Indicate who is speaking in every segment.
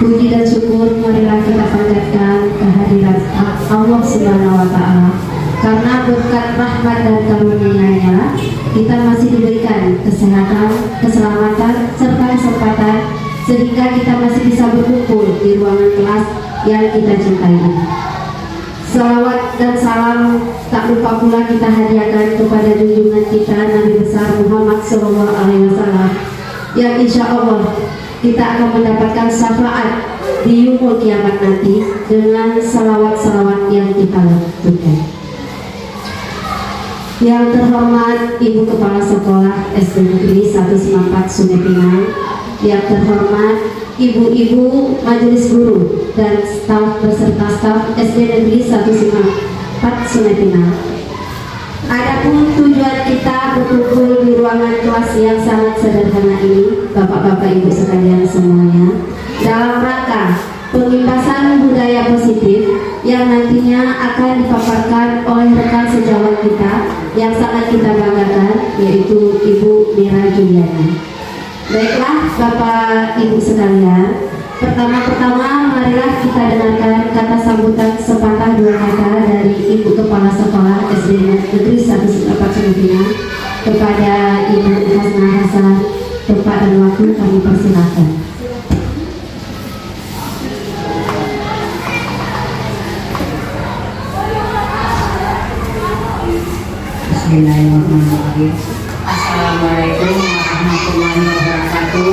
Speaker 1: Puji dan syukur marilah kita panjatkan kehadiran Allah Subhanahu wa Ta'ala, karena berkat rahmat dan karunia-Nya kita masih diberikan kesehatan, keselamatan, serta kesempatan sehingga kita masih bisa berkumpul di ruangan kelas yang kita cintai. Salawat dan salam tak lupa pula kita hadiahkan kepada junjungan kita Nabi besar Muhammad SAW, yang insya Allah kita akan mendapatkan syafaat di yaumul kiamat nanti dengan salawat-salawat yang kita lakukan. Yang terhormat Ibu Kepala Sekolah SD Negeri 194 Sungai Pinang, yang terhormat Ibu-ibu Majelis Guru dan staf beserta staf SD Negeri 194 Sungai Pinang. Adapun tujuan kita berkumpul di ruangan kelas yang sangat sederhana ini, Bapak-bapak Ibu sekalian semuanya, dalam rangka pengimbasan budaya positif yang nantinya akan dipaparkan oleh rekan sejawat kita yang sangat kita banggakan, yaitu Ibu Mira Juliana. Baiklah Bapak Ibu sekalian, pertama-tama marilah kita dengarkan kata sambutan sepatah dua kata dari Ibu Kepala Sekolah SD Negeri 194 Sungai Pinang kepada Ibu Hasna Hasan. Tempat dan waktu kami persilakan.
Speaker 2: Bismillahirrahmanirrahim. Assalamualaikum warahmatullahi wabarakatuh.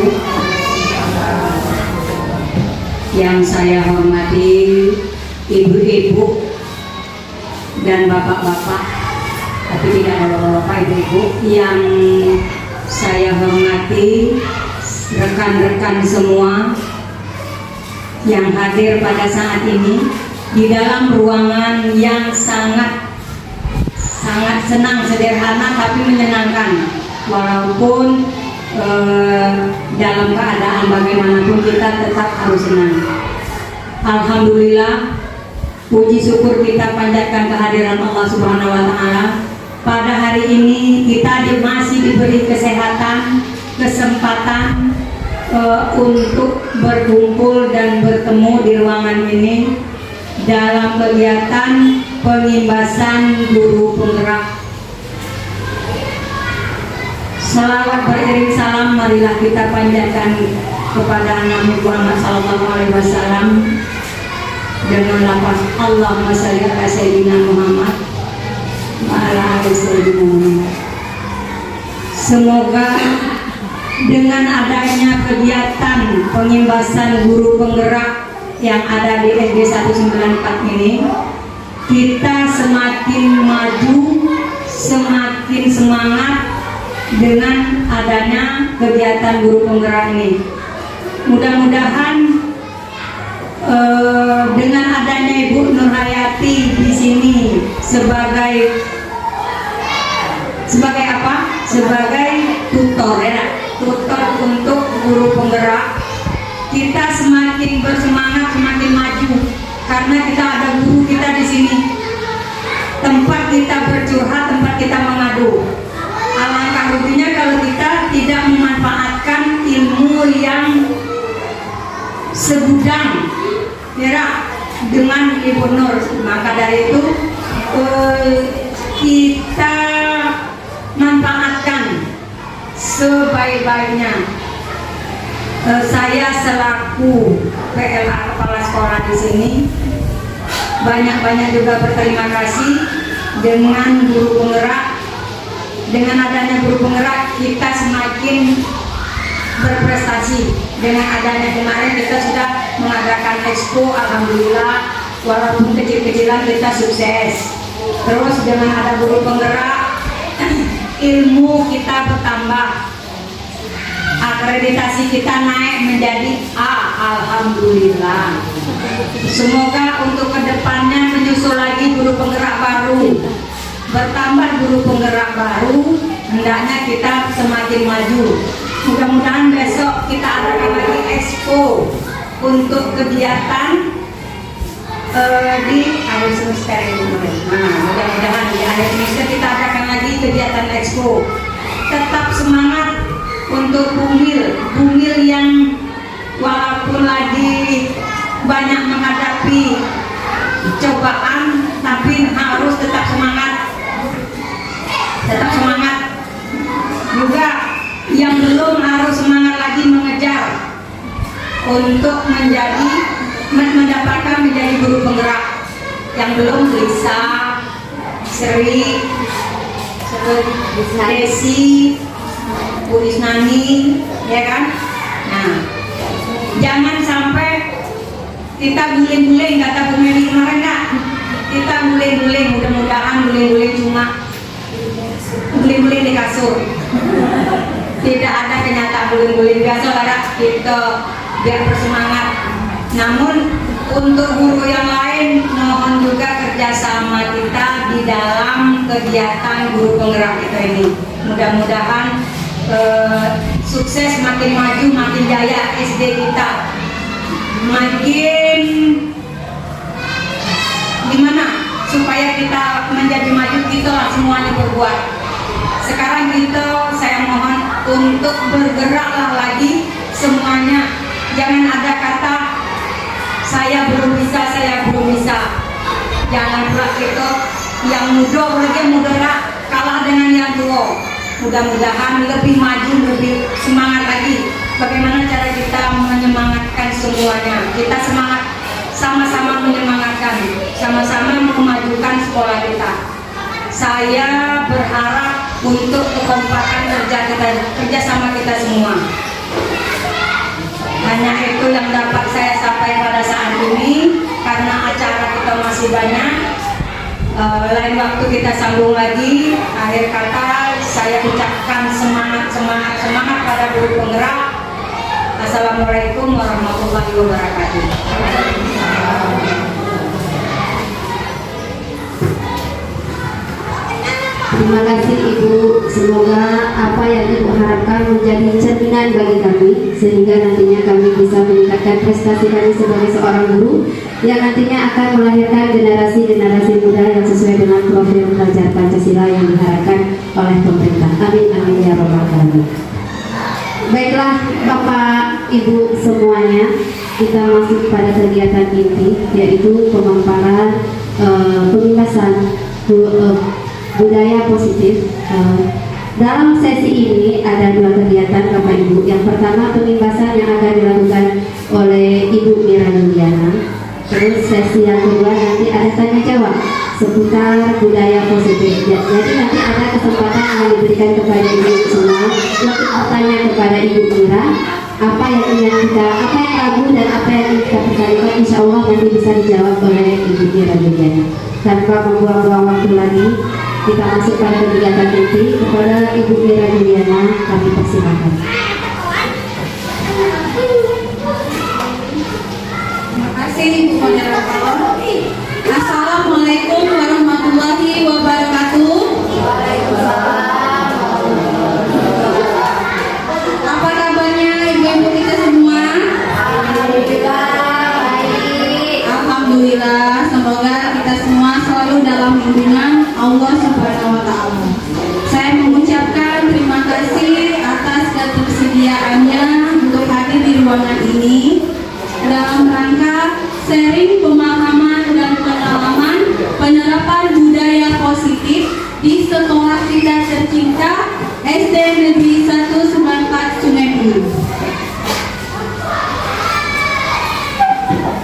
Speaker 2: Yang saya hormati ibu-ibu dan bapak-bapak, tapi tidak ada bapak-bapak, ibu-ibu. Yang saya hormati rekan-rekan semua yang hadir pada saat ini di dalam ruangan yang sangat senang, sederhana tapi menyenangkan, walaupun dalam keadaan bagaimanapun kita tetap harus senang. Alhamdulillah, puji syukur kita panjatkan kehadiran Allah Subhanahu wa Ta'ala. Pada hari ini kita masih diberi kesehatan, kesempatan untuk berkumpul dan bertemu di ruangan ini dalam kegiatan pengimbasan guru penggerak. Salawat beriring salam marilah kita panjatkan kepada Nabi Muhammad SAW dengan lafaz Allahumma shalli ala sayyidina Muhammad wa ala ali sayyidina Muhammad. Semoga dengan adanya kegiatan pengimbasan guru penggerak yang ada di SD 194 ini, kita semakin maju, semakin semangat dengan adanya kegiatan guru penggerak ini. Mudah-mudahan dengan adanya Ibu Nurhayati di sini sebagai apa? Sebagai tutor, ya, tutor untuk guru penggerak, kita semakin bersemangat, semakin maju karena kita ada guru kita di sini, tempat kita bercurhat, tempat kita mengadu. Alangkah ruginya kalau kita tidak memanfaatkan ilmu yang segudang ya dengan Ibu Nur. Maka dari itu kita manfaatkan sebaik-baiknya. Saya selaku PLA kepala sekolah di sini banyak-banyak juga berterima kasih dengan guru penggerak. Dengan adanya guru penggerak kita semakin berprestasi. Dengan adanya kemarin kita sudah mengadakan expo, alhamdulillah, walaupun kecil-kecilan kita sukses. Terus dengan ada guru penggerak ilmu kita bertambah, akreditasi kita naik menjadi A, alhamdulillah. Semoga untuk kedepannya menyusul lagi guru penggerak baru, bertambah guru penggerak baru, hendaknya kita semakin maju. Mudah-mudahan besok kita adakan lagi expo untuk kegiatan di akhir semester ini. Nah, mudah-mudahan di akhir semester kita adakan lagi kegiatan expo. Tetap semangat untuk bumil yang walaupun lagi banyak menghadapi cobaan, tapi harus tetap semangat. Tetap semangat. Juga yang belum harus semangat lagi mengejar untuk mendapatkan menjadi guru penggerak. Yang belum Lisa, Sri, Desi, Bu Isnani, ya kan? Nah, jangan sampai kita guling-guling, kata Bu Meli kemarin enggak? Kita guling-guling, mudah-mudahan guling-guling cuma guling-guling di kasur. Tidak ada kenyataan guling-guling, biasa ada kita biar bersemangat. Namun untuk guru yang lain mohon juga kerjasama kita di dalam kegiatan guru penggerak kita ini. Mudah-mudahan sukses, makin maju, makin jaya SD kita, makin gimana supaya kita menjadi maju, kita lah semuanya berbuat. Sekarang kita, saya mohon untuk bergeraklah lagi semuanya. Jangan ada kata saya belum bisa, saya belum bisa. Jangan pula kita yang muda lagi muda kalah dengan yang tua. Mudah-mudahan lebih maju, lebih semangat lagi. Bagaimana cara kita menyemangatkan semuanya? Kita semangat, sama-sama menyemangatkan, sama-sama memajukan sekolah kita. Saya berharap untuk kekompakan kerjasama kita semua. Hanya itu yang dapat saya sampaikan pada saat ini, karena acara kita masih banyak. Lain waktu kita sambung lagi. Akhir kata saya ucapkan semangat pada guru penggerak. Assalamualaikum warahmatullahi wabarakatuh.
Speaker 1: Terima kasih Ibu, semoga apa yang Ibu harapkan menjadi cerminan bagi kami, sehingga nantinya kami bisa meningkatkan prestasi kami sebagai seorang guru yang nantinya akan melahirkan generasi-generasi muda yang sesuai dengan profil pelajar Pancasila yang diharapkan oleh pemerintah. Amin, amin ya robbal alamin. Baiklah Bapak Ibu semuanya, kita masuk pada kegiatan inti, yaitu pemaparan pembahasan budaya positif. Dalam sesi ini ada dua kegiatan Bapak Ibu. Yang pertama pembahasan yang akan dilakukan oleh Ibu Mira Juliana. Terus sesi yang kedua nanti ada tanya jawab seputar budaya positif. Jadi nanti ada kesempatan yang diberikan kepada Ibu semua untuk bertanya kepada Ibu Mira apa yang ragu dan apa yang ingin kita pertanyakan. Insya Allah nanti bisa dijawab oleh Ibu Mira Juliana. Tanpa membuang-buang waktu lagi, kita masuk pada kegiatan inti. Kepada Ibu Mira Juliana kami persilakan.
Speaker 3: Terima kasih Ibu Moderator. Assalamualaikum warahmatullahi wabarakatuh. Apa kabarnya ibu-ibu kita semua? Alhamdulillah, semoga kita semua selalu dalam lindungan Allah Subhanahu wa Ta'ala. Saya mengucapkan terima kasih atas ketersediaannya untuk hadir di ruangan ini dalam rangka sharing pemahaman dan pengalaman penerapan budaya positif di sekolah kita tercinta SD Negeri 194 Sungai Biru.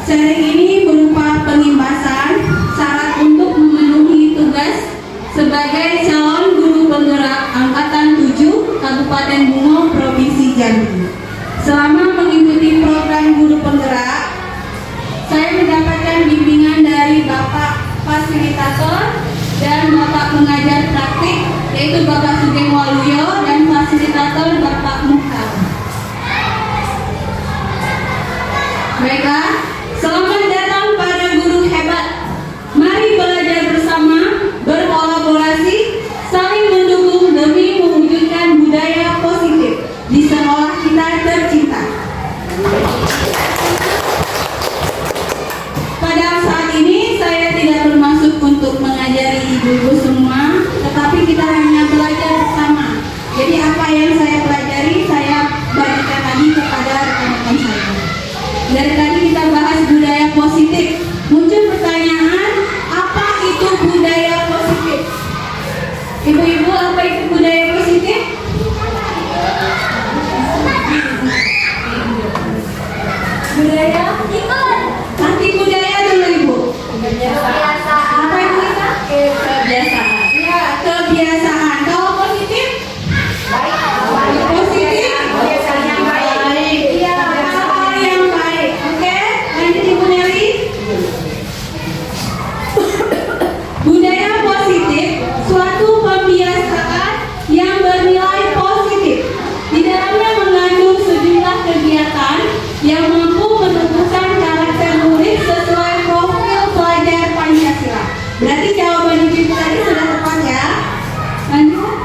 Speaker 3: Sharing ini berupa pengibasan syarat untuk memenuhi tugas sebagai calon guru penggerak angkatan 7 Kabupaten Bungo, Provinsi Jambi. Selama mengikuti program guru penggerak, saya mendapatkan bimbingan dari Bapak Fasilitator dan Bapak Pengajar Praktik, yaitu Bapak Sugeng Waluyo dan Fasilitator Bapak Mukhtar. Baiklah, selamat datang para guru hebat. Mari belajar bersama, berkolaborasi, saling mendukung demi mewujudkan budaya positif di sekolah kita tercinta. Pada saat ini saya tidak bermaksud untuk mengajari ibu-ibu semua, tetapi kita hanya belajar bersama. Jadi apa yang saya pelajari saya bagikan lagi kepada rekan-rekan saya. Dari tadi kita bahas budaya positif. Muncul pertanyaan, apa itu budaya positif? Ibu-ibu, apa itu budaya positif? Budaya arti budaya dulu ibu. Apa ibu kita?
Speaker 2: Kebiasaan.
Speaker 3: Ya, kebiasaan. Kalau positif? Positif.
Speaker 2: Kebiasaan yang baik.
Speaker 3: Iya, hal yang baik. Oke, lanjut Ibu Nelly. Budaya positif, suatu pembiasaan yang bernilai positif. Di dalamnya mengandung sejumlah kegiatan yang mampu menumbuhkan karakter murid sesuai profil pelajar Pancasila. Berarti jawaban ibu tadi sudah tepat ya. Lanjut.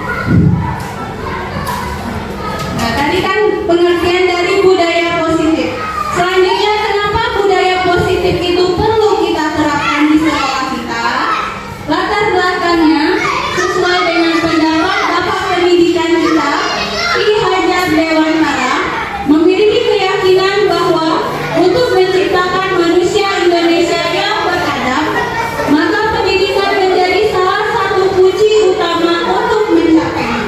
Speaker 3: Nah, tadi kan pengertian dari budaya positif. Selanjutnya, kenapa budaya positif itu perlu kita terapkan di sekolah kita? Latar belakangnya sesuai dengan pendapat Bapak Pendidikan kita, Ki Hajar Dewantara, memiliki keyakinan bahwa untuk menciptakan manusia Indonesia yang beradab, maka pendidikan menjadi salah satu kunci utama untuk mencapainya.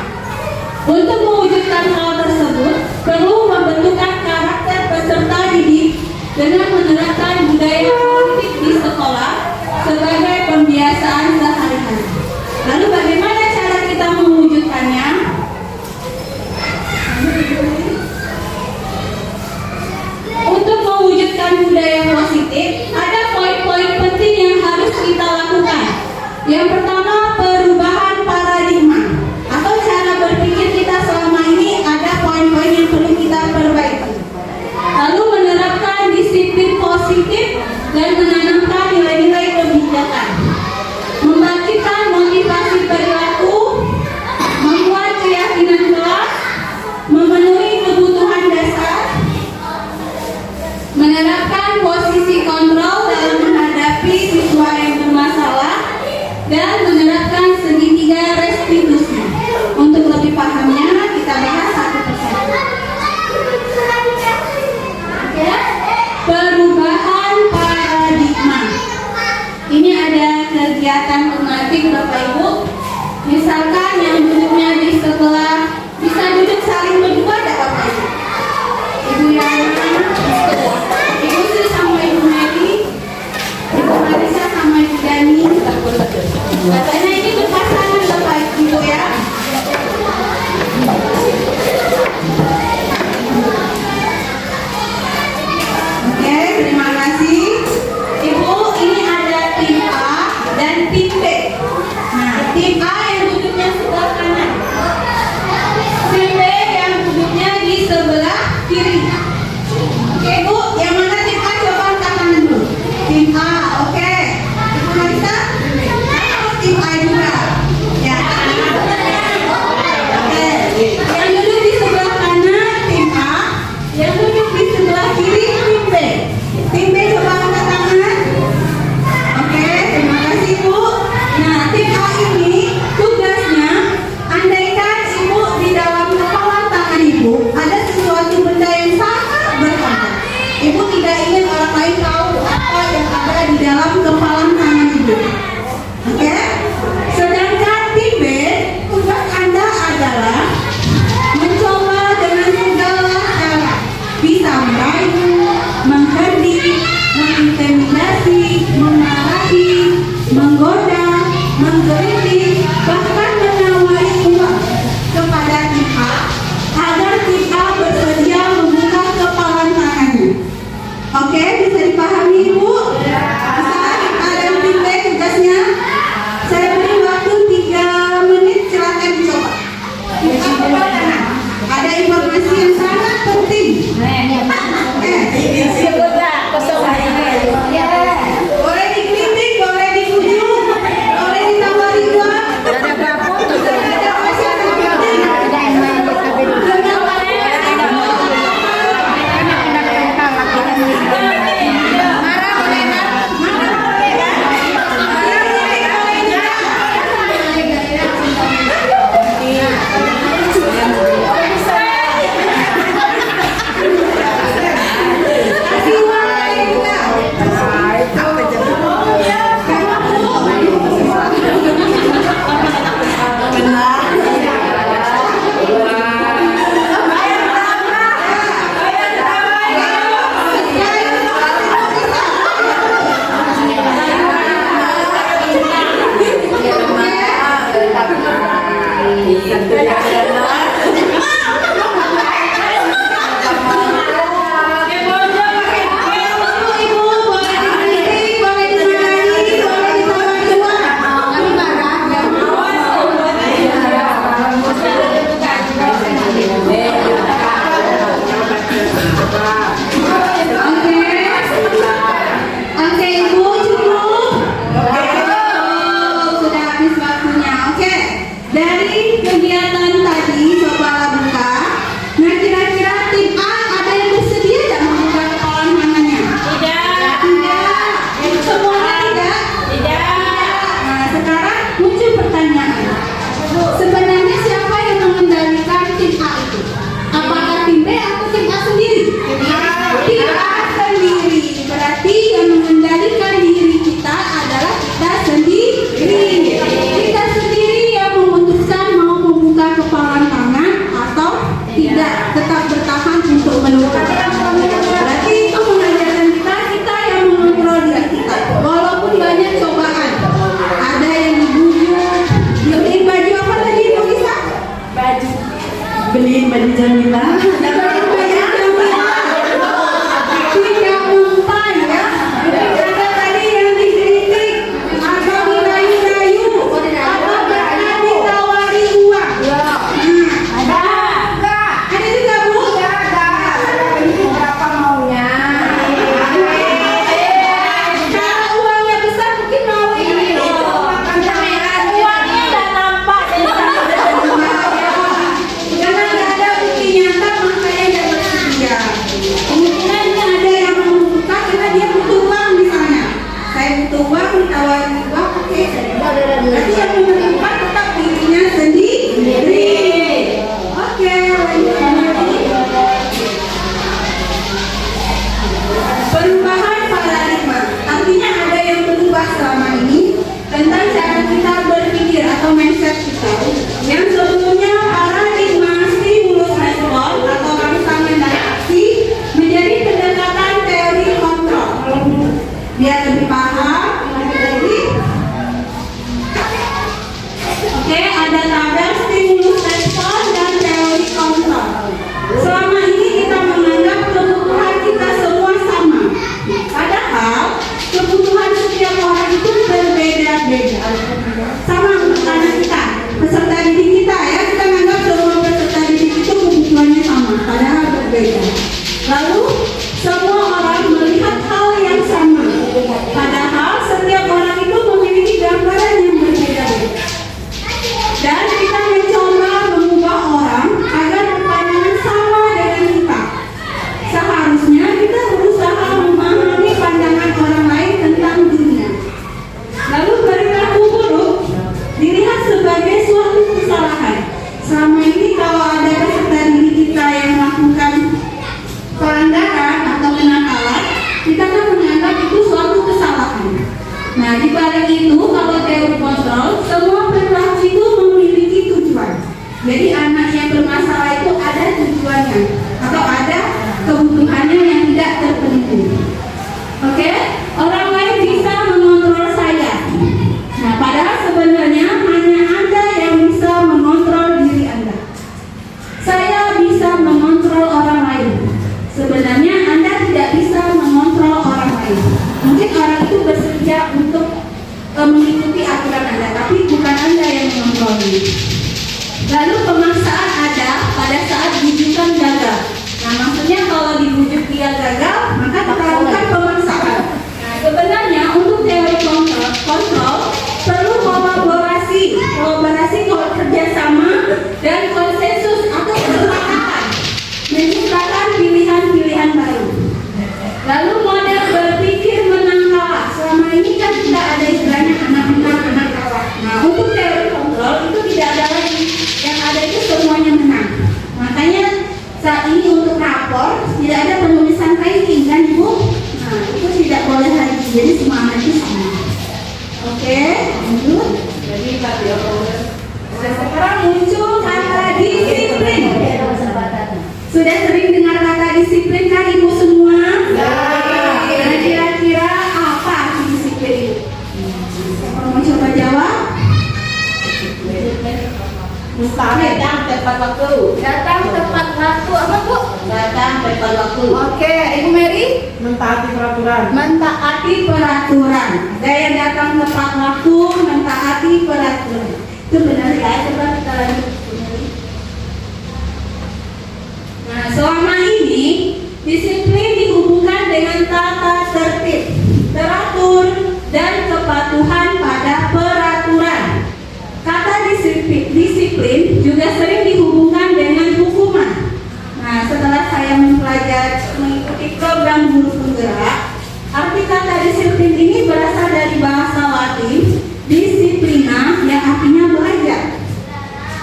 Speaker 3: Untuk mewujudkan hal tersebut, perlu membentukkan karakter peserta didik dengan menerapkan budaya politik di sekolah sebagai pembiasaan sehari-hari. Lalu bagaimana cara kita mewujudkannya? Untuk mewujudkan budaya positif, ada poin-poin penting yang harus kita lakukan. Yang pertama, perubahan paradigma atau cara berpikir kita selama ini ada poin-poin yang perlu kita perbaiki. Lalu menerapkan disiplin positif dan menanamkan nilai-nilai kebijakan. Membangkitkan motivasi perilaku, membuat keyakinan kelas, memenuhi kebutuhan dasar, menerapkan posisi kontrol dalam menghadapi siswa yang bermasalah, dan menerapkan segitiga restitusi. Untuk lebih pahamnya, kita bahas satu persatu. Oke? Perubahan paradigma. Ini ada kegiatan tematik Bapak Ibu. Misalkan yang duduknya di sebelah bisa duduk saling berdua, ada Bapak Ibu. Ibu Yana, Ibu Sri sama Ibu Mary, Ibu Marisa sama Ibu Dani. Katanya ini berpasangan Bapak Ibu ya. Oke, terima kasih. Ibu, ini ada tim A dan tim B. Nah, tim A yang duduknya berbeda. Lalu semua orang melihat hal yang sama, padahal setiap orang itu memiliki gambaran yang berbeda-beda. Dan kita mencoba mengubah orang agar berpandangan sama dengan kita. Seharusnya kita berusaha memahami pandangan orang lain tentang dunia. Lalu perilaku buruk dilihat sebagai suatu kesalahan. Selama ini kalau ada peserta didik kita yang melakukan pelanggaran atau kenakalan, kita kan menganggap itu suatu kesalahan. Nah, di balik itu kalau teori kontrol, semua perilaku itu memiliki tujuan. Jadi anak yang bermasalah itu ada tujuannya atau ada kebutuhannya yang tidak terpenuhi. Oke, orang lain bisa mengontrol saya. Nah, padahal sebenarnya hanya Anda yang bisa mengontrol diri Anda. Saya bisa mengontrol orang lain. Sebenarnya Anda tidak bisa mengontrol orang lain. Mungkin orang itu bersedia untuk mengikuti aturan Anda, tapi bukan Anda yang mengontrol diri. Lalu pemaksaan ada pada saat bujukan gagal. Nah, maksudnya kalau dibujuk dia gagal, maka kita lakukan pemaksaan. Nah, sebenarnya untuk teori kontrol perlu kolaborasi, kerjasama dan konsensus atau kesepakatan, menciptakan pilihan-pilihan baru. Lalu model berpikir menang kalah. Selama ini kan tidak ada istilahnya anak menang, anak kalah. Nah, untuk teori kontrol itu tidak ada lagi. Yang ada itu semuanya menang. Makanya saat ini untuk rapor tidak ada penulisan ranking kan Ibu? Nah, itu tidak boleh lagi. Jadi semua anak itu sama. Oke, lanjut. Sekarang muncul kata disiplin. Sudah sering dengar kata disiplin kan Ibu semua? Nah, kira-kira apa arti disiplin itu? Siapa mau coba jawab?
Speaker 2: Datang tepat waktu.
Speaker 3: Datang tepat waktu apa Bu?
Speaker 2: Datang tepat waktu.
Speaker 3: Oke, Ibu Mary?
Speaker 4: Mentaati peraturan.
Speaker 3: Mentaati peraturan. Ada yang datang tepat waktu, mentaati peraturan. Itu benar ya? Coba kita lanjut. Nah, selama ini disiplin dihubungkan dengan tata tertib, teratur, dan kepatuhan pada peraturan. Kata disiplin juga sering dihubungkan dengan hukuman. Nah, setelah saya mengikuti program guru penggerak, arti kata disiplin ini berasal dari bahasa Latin disiplina yang artinya belajar.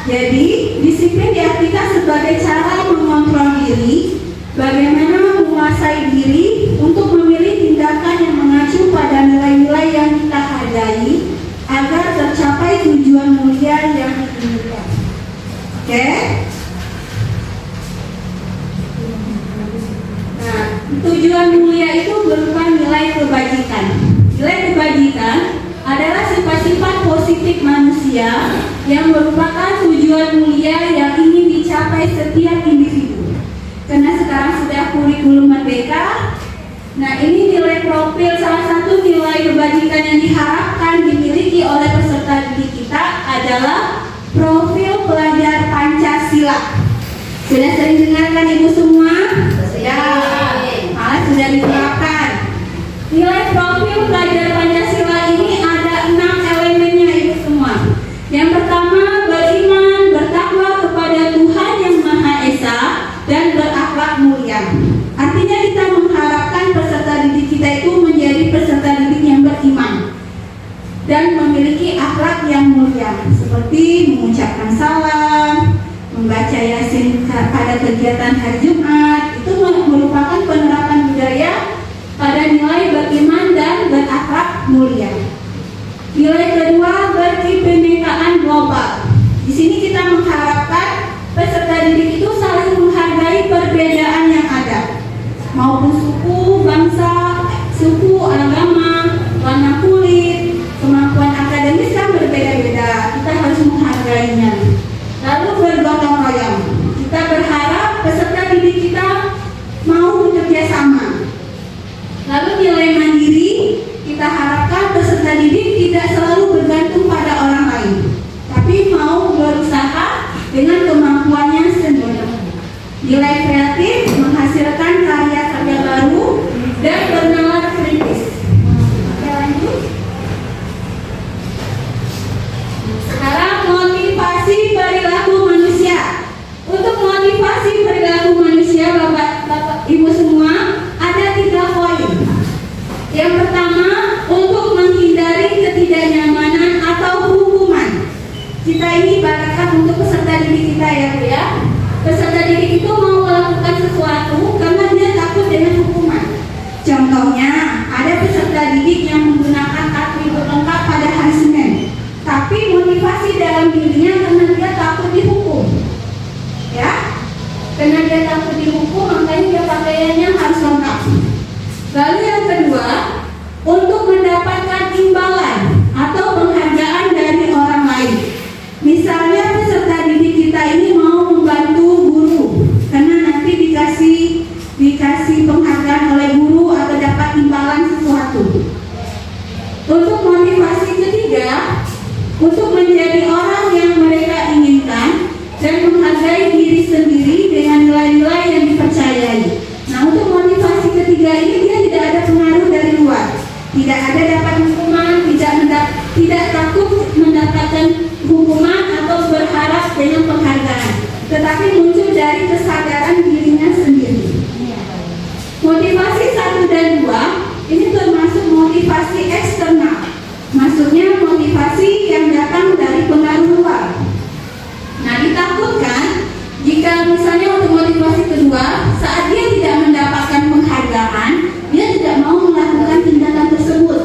Speaker 3: Jadi, disiplin diartikan sebagai cara mengontrol diri, bagaimana menguasai diri untuk memilih tindakan yang mengacu pada nilai-nilai yang kita hargai agar tercapai tujuan mulia yang diinginkan. Oke? Nah, tujuan mulia itu berupa nilai kebajikan. Nilai kebajikan adalah sifat-sifat positif manusia yang merupakan tujuan mulia yang ingin dicapai setiap individu. Karena sekarang sudah kurikulum merdeka, nah ini nilai profil, salah satu nilai kebajikan yang diharapkan dimiliki oleh peserta didik kita adalah profil pelajar Pancasila. Sudah sering dengarkan Ibu semua? Ya, sudah diterapkan. Nilai profil pelajar Pancasila ini ada 6 elemennya Ibu semua. Yang pertama, beriman, bertakwa kepada Tuhan Yang Maha Esa, dan berakhlak mulia. Artinya kita mengharapkan peserta didik kita itu menjadi peserta didik yang beriman dan memiliki akhlak yang mulia, seperti mengucapkan salam, membaca Yasin pada kegiatan hari Jumat. Itu merupakan penerapan budaya pada nilai beriman dan berakhlak mulia. Nilai kedua, berkebinekaan global. Di sini kita mengharapkan peserta didik itu saling menghargai perbedaan yang ada, maupun suku, bangsa, suku, agama, warna kulit, kemampuan akademis kan berbeda-beda. Kita harus menghargainya. Lalu bergotong royong. Kita berharap peserta didik kita mau bekerja sama. Lalu nilai mandiri, kita harapkan peserta didik tidak selalu bergantung pada orang lain, tapi mau berusaha dengan kemampuannya sendiri. Nilai kreatif, menghasilkan pakaiannya harus lengkap. Lalu yang kedua, untuk mendapatkan imbalan atau penghargaan dari orang lain. Misalnya peserta didik kita ini mau membantu guru karena nanti dikasih penghargaan oleh guru atau dapat imbalan sesuatu. Untuk motivasi ketiga, untuk menjadi orang yang mereka inginkan dan menghargai diri sendiri dengan nilai-nilai yang dipercayai. Nah, untuk motivasi ketiga ini dia tidak ada pengaruh dari luar, tidak ada dapat hukuman, tidak takut mendapatkan hukuman atau berharap dengan penghargaan, tetapi muncul dari kesadaran dirinya sendiri. Motivasi 1 dan 2 ini termasuk motivasi eksternal, maksudnya motivasi yang datang dari pengaruh luar. Nah, ditakutkan jika misalnya untuk motivasi kedua, saat dia tidak mendapatkan penghargaan, dia tidak mau melakukan tindakan tersebut.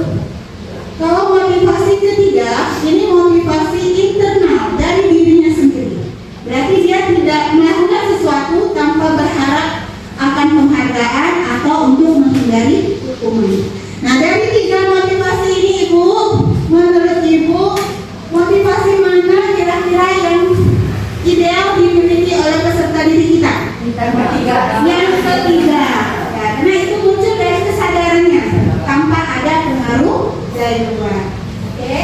Speaker 3: Kalau motivasi ketiga, ini motivasi internal dari dirinya sendiri. Berarti dia tidak melakukan sesuatu tanpa berharap akan penghargaan atau untuk menghindari hukuman. Nah, dari 3 motivasi ini, Ibu, menurut Ibu, motivasi mana kira-kira yang ideal dimiliki oleh peserta didik kita? Yang ketiga, ya, karena itu muncul dari kesadarannya tanpa ada pengaruh dari luar. Oke?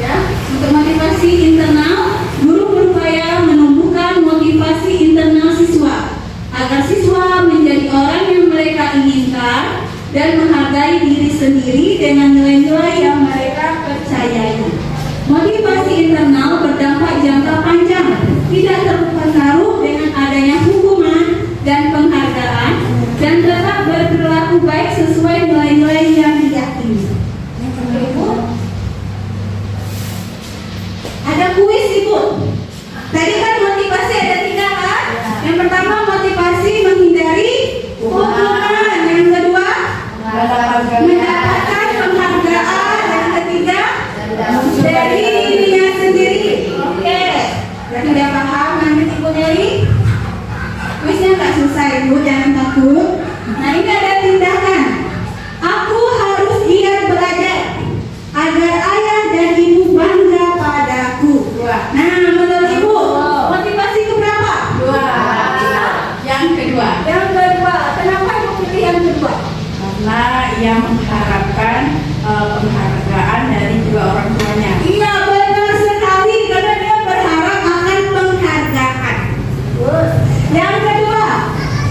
Speaker 3: Ya, untuk motivasi internal, guru berupaya menumbuhkan motivasi internal siswa agar siswa menjadi orang yang mereka inginkan dan menghargai diri sendiri dengan nilai-nilai yang mereka percayai. Motivasi internal berdampak jangka panjang, tidak terpengaruh dengan adanya hukuman dan penghargaan, dan tetap berperilaku baik sesuai nilai-nilai yang diyakini. Ibu, ada kuis, Ibu. Tadi kan motivasi ada 3 kan? Yang pertama motivasi menghindari hukuman, yang kedua mendapatkan penghargaan, yang ketiga dari dirinya sendiri. Oke, berarti udah paham nanti Ibu Neli? Kuisnya nggak susah, Ibu, jangan takut. Nah, ini ada tindakan. Aku harus giat belajar agar ayah dan ibu bangga padaku. Nah, menurut Ibu, motivasi keberapa? 2. Yang kedua. Yang kedua. Kenapa Ibu pilih yang kedua?
Speaker 2: Karena ia mengharapkan penghargaan dari kedua orang tuanya.
Speaker 3: Iya, benar sekali, karena dia berharap akan penghargaan. Yang kedua,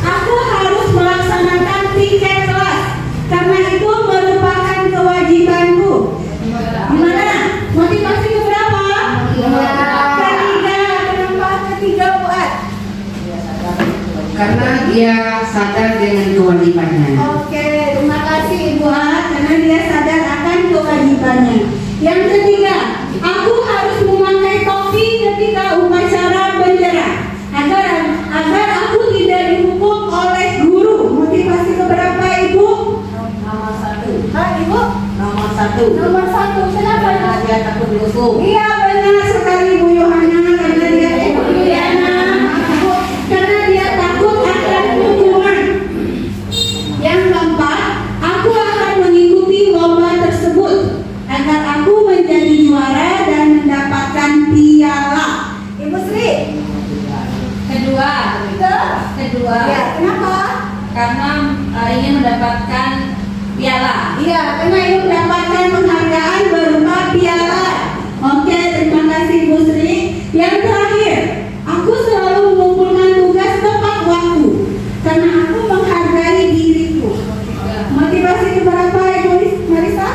Speaker 3: aku harus melaksanakan piket kelas karena itu merupakan kewajibanku. Gimana? Motivasi keberapa? Ketiga. Kenapa ketiga, buat?
Speaker 4: Karena dia sadar dengan kewajibannya.
Speaker 3: Oke, terima kasih Ibu A, karena dia sadar akan kewajibannya. Yang ketiga, aku harus memakai topi ketika upacara bendera agar aku tidak dihukum oleh guru. Motivasi keberapa, Ibu?
Speaker 2: Nomor 1.
Speaker 3: Ibu?
Speaker 2: Nomor 1.
Speaker 3: Nomor 1. Kenapa?
Speaker 2: Karena dia takut dihukum.
Speaker 3: Iya, benar sekali Bu Yohana, karena dia karena dia takut akan hukuman. Yang keempat, aku akan mengikuti lomba tersebut agar aku menjadi juara dan mendapatkan piala. Ibu Sri?
Speaker 2: Kedua.
Speaker 3: Ya, kenapa?
Speaker 2: Karena ingin mendapatkan piala.
Speaker 3: Iya, karena ingin mendapatkan penghargaan berupa piala. Oke, terima kasih Bu Sri. Yang terakhir, aku selalu mengumpulkan tugas tepat waktu karena aku menghargai diriku. Motivasi keberapa, Ibu Marisa?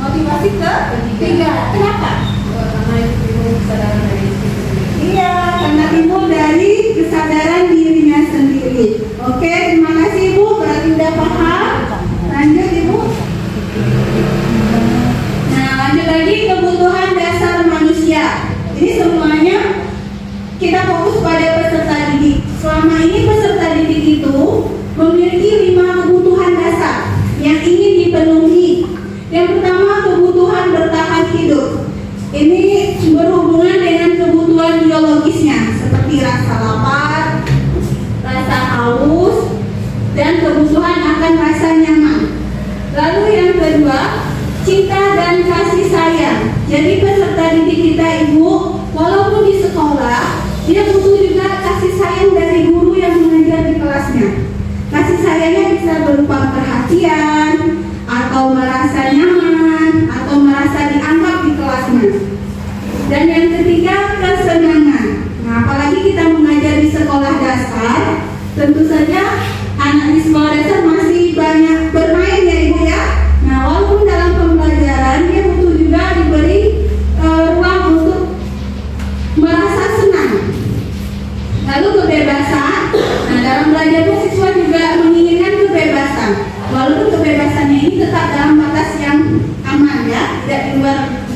Speaker 3: Motivasi ketiga. Kenapa?
Speaker 2: Karena ibu kesadaran dari
Speaker 3: Iya, karena timbul dari kesadaran dirinya sendiri. Oke, terima kasih Ibu. Berarti udah paham. Lanjut Ibu. Nah, lanjut lagi kebutuhan dasar manusia. Ini semuanya kita fokus pada peserta didik. Selama ini peserta didik itu memiliki 5 kebutuhan dasar yang ingin dipenuhi. Yang pertama, kebutuhan bertahan hidup. Ini berhubungan dengan kebutuhan biologisnya seperti rasa lapar, dan rasa nyaman. Lalu yang kedua, cinta dan kasih sayang. Jadi peserta didik kita Ibu, walaupun di sekolah, dia butuh juga kasih sayang dari guru yang mengajar di kelasnya. Kasih sayangnya bisa berupa perhatian, atau merasa nyaman, atau merasa dianggap di kelasnya. Dan yang ketiga, kesenangan. Nah, apalagi kita mengajar di sekolah dasar, tentu saja anak di sekolah dasar masih banyak bermain ya Ibu ya. Nah, walaupun dalam pembelajaran dia butuh juga diberi ruang untuk merasa senang. Lalu kebebasan. Nah, dalam belajar siswa juga menginginkan kebebasan. Walaupun kebebasannya ini tetap dalam batas yang aman ya, tidak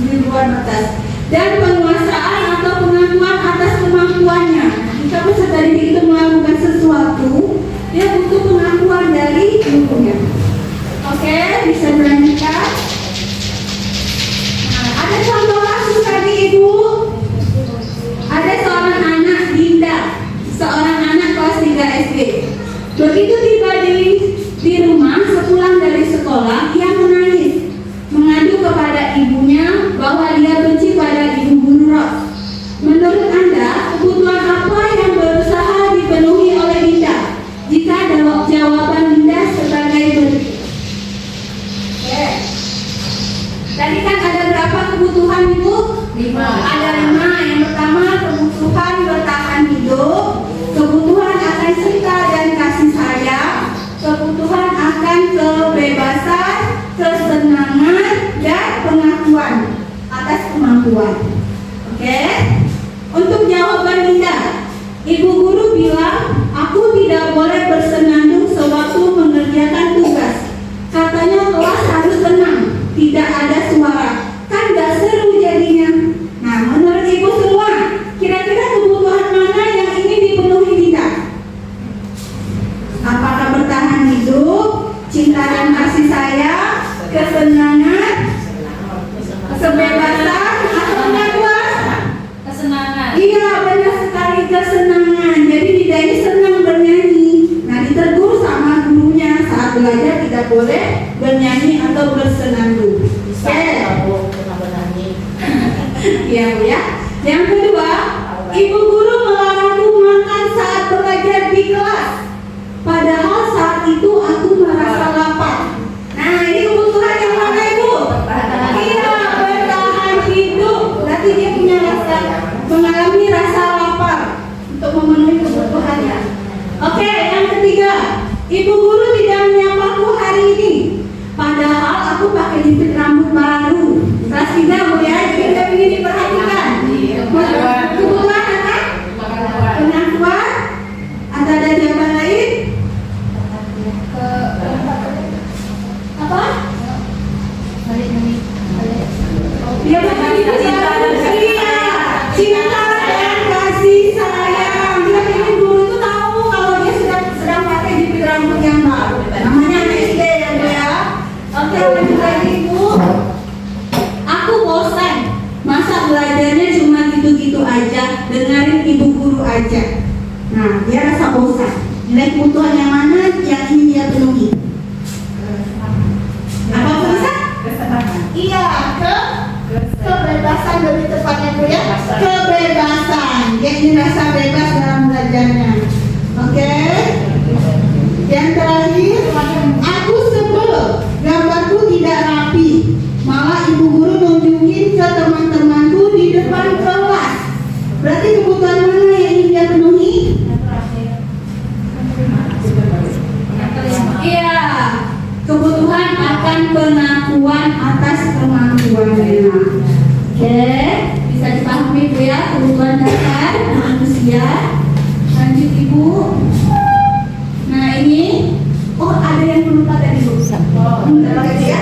Speaker 3: di luar batas. Dan penguasaan atau pengakuan atas kemampuannya. Jika peserta didik itu melakukan sesuatu, dia butuh pengakuan dari gurunya. Oke, bisa dilanjutkan. Nah, ada contoh kasus tadi Ibu. Ada seorang anak Dinda, seorang anak kelas 3 SD. Begitu tiba di rumah sepulang dari sekolah, ia menangis, mengadu kepada ibunya bahwa dia benci pada Ibu Guru Ros. Menurut Anda, kebutuhan apa yang berusaha dipenuhi oleh Dinda? Jika jawaban Dinda sebagai berikut. Tadi kan ada berapa kebutuhan Ibu? 5. Ada 5. Yang pertama kebutuhan bertahan hidup, kebutuhan akan cinta dan kasih sayang, kebutuhan akan kebebasan, kesenangan, dan pengakuan atas kemampuan. Oke? Untuk jawaban Dinda, Ibu Guru bilang, aku tidak boleh bersenandung sewaktu mengerjakan tugas. Katanya kelas harus tenang, tidak ada suara. Kan gak seru jadinya. Nah, menurut Ibu semua, kira-kira kebutuhan mana yang ingin dipenuhi Dinda? Apakah bertahan hidup, cinta dan kasih sayang, kesenangan, kebebasan, atau pengakuan?
Speaker 2: Kesenangan.
Speaker 3: Iya, benar sekali, kesenangan. Jadi Dinda ini senang bernyanyi. Nah, ditegur sama gurunya saat belajar tidak boleh bernyanyi atau bersenandung. Oke. Iya Bu ya. Yang kedua, Ibu Guru melarangku makan saat belajar di kelas. Padahal saat itu aku merasa lapar. Nah, ini kebutuhan yang mana Ibu? Iya, bertahan hidup. Berarti dia punya mengalami rasa lapar untuk memenuhi kebutuhannya. Oke, yang ketiga, Ibu Guru tidak menyapaku hari ini. Padahal aku pakai jepit rambut baru. Kelas 3 Bu ya, jadi tidak ingin diperhatikan. Kebutuhan apa? Pengakuan? Atau ada jawaban lain? Apa? Dia bukan itu ya. Cinta dan kasih sayang. Dia ingin guru itu tahu kalau dia sedang pakai jepit rambut yang baru. Namanya SD ya Bu ya. Oke, lanjut lagi Ibu. Aku bosan. Masa belajarnya cuma gitu-gitu aja, dengerin Ibu Guru aja. Nah, dia rasa bosan. Nilai kebutuhan yang mana yang ingin dia penuhi? Apa bisa? Iya, kebebasan lebih tepatnya Bu ya. Kebebasan. Dia ingin rasa bebas dalam belajarnya. Oke. Yang terakhir, aku sebel gambarku tidak rapi. Malah Ibu Guru nunjukin ke teman-temanku di depan kelas. Berarti kebutuhan mana yang ingin dia penuhi? Iya, kebutuhan akan pengakuan atas kemampuannya. Oke, bisa dipahami Bu ya, kebutuhan dasar manusia. Lanjut Ibu. Nah ini, oh ada yang lupa tadi Bu. Bentar lagi ya.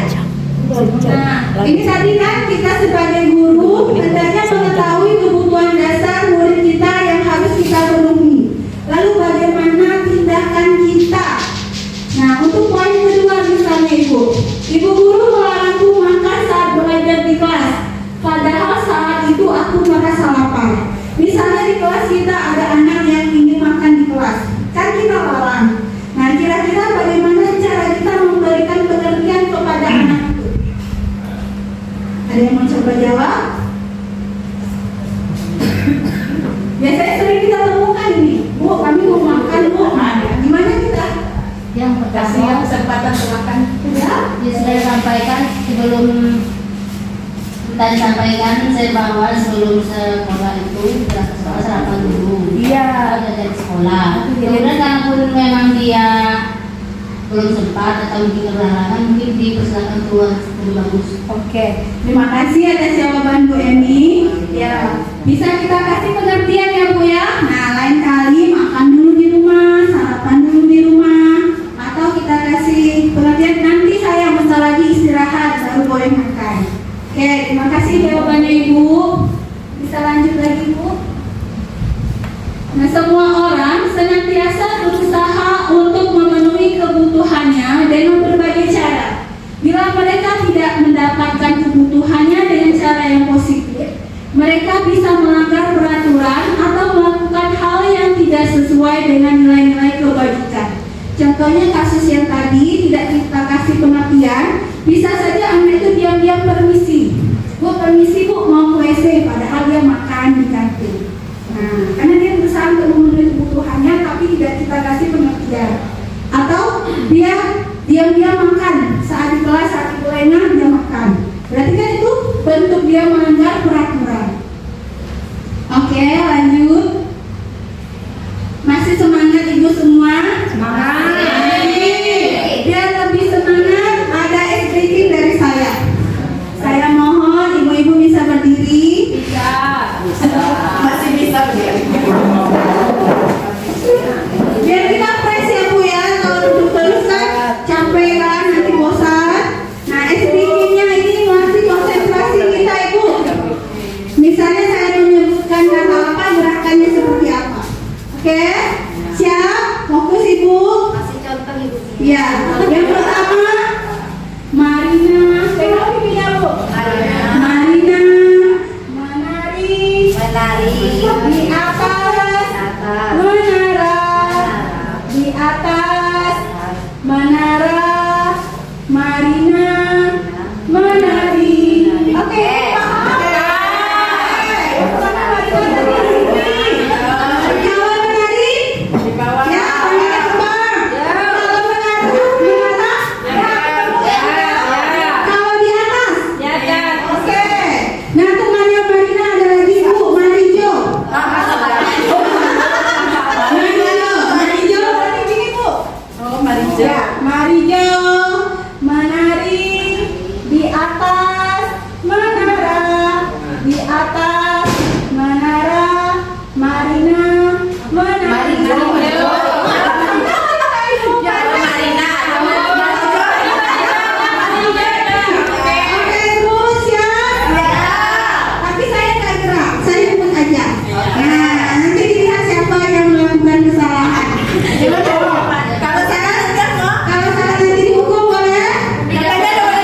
Speaker 3: Nah, ini tadi kan kita sebagai guru hendaknya mengetahui kebutuhan dasar murid kita yang harus kita penuhi. Lalu bagaimana tindakan kita? Nah, untuk poin kedua misalnya Ibu Guru melarangku makan saat belajar di kelas. Padahal saat itu aku merasa lapar. Misalnya di kelas kita ada anak
Speaker 1: Tadi sampaikan saya bahwa sebelum sekolah itu sekolah sarapan dulu.
Speaker 3: Iya.
Speaker 1: Ada dari sekolah. Kemudian kalaupun memang dia belum sempat atau mungkin berhalangan, mungkin dipersilakan keluar lebih bagus.
Speaker 3: Oke, terima kasih atas jawaban Bu Emi. Ya, bisa kita kasih pengertian ya Bu ya. Nah, lain kali makan dulu di rumah, sarapan dulu di rumah, atau kita kasih pengertian nanti saya bentar lagi istirahat baru boleh makan. Oke, terima kasih jawabannya Ibu. Bisa lanjut lagi Bu. Nah, semua orang senantiasa berusaha untuk memenuhi kebutuhannya dengan berbagai cara. Bila mereka tidak mendapatkan kebutuhannya dengan cara yang positif, mereka bisa melanggar peraturan atau melakukan hal yang tidak sesuai dengan nilai-nilai kebajikan. Contohnya kasus yang tadi tidak kita kasih pengertian, bisa saja anak itu diam-diam permisi. Bu, permisi Bu, mau ke WC, padahal dia makan di kantin. Nah, karena dia berusaha untuk memenuhi kebutuhannya tapi tidak kita kasih pengertian. Atau dia diam-diam makan saat di kelas, saat di lengah dia makan. Berarti kan itu bentuk dia melanggar peraturan. Oke, lanjut. Masih semangat Ibu semua? Semangat. Biar lebih semangat, ada es bikin dari saya. Saya mohon ibu-ibu bisa berdiri. Masih bisa berdiri. Biar kita fresh ya Bu ya. Kalau duduk terus kan capek kan, nanti bosan. Nah, es bikinnya ini masih konsentrasi kita Ibu. Misalnya saya menyebutkan kata apa, gerakannya seperti apa. Oke? Siap? Fokus Ibu.
Speaker 1: Kasih contoh Ibu.
Speaker 3: Ya, yang pertama Marina, pegang pipinya Bu. Marina menari di atas menara, di atas menara. Marina menari. Oke, paham? Kawan menari? Ya, tangannya kembang. Kalau menara? Kalau di atas? Oke. Nah, temannya Marina ada lagi Bu, Marijo. Marijo berarti gini Bu. Ya, Marijo menari di atas menara, di atas menara. Marina menari. Oke, terus ya. Tapi saya nggak gerak, saya ikut aja. Nah, nanti dilihat siapa yang melakukan kesalahan. Kalau saya nanti dihukum boleh? Tidak boleh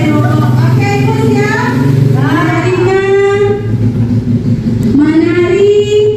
Speaker 3: dihukum. Oke, terus ya. Marina menari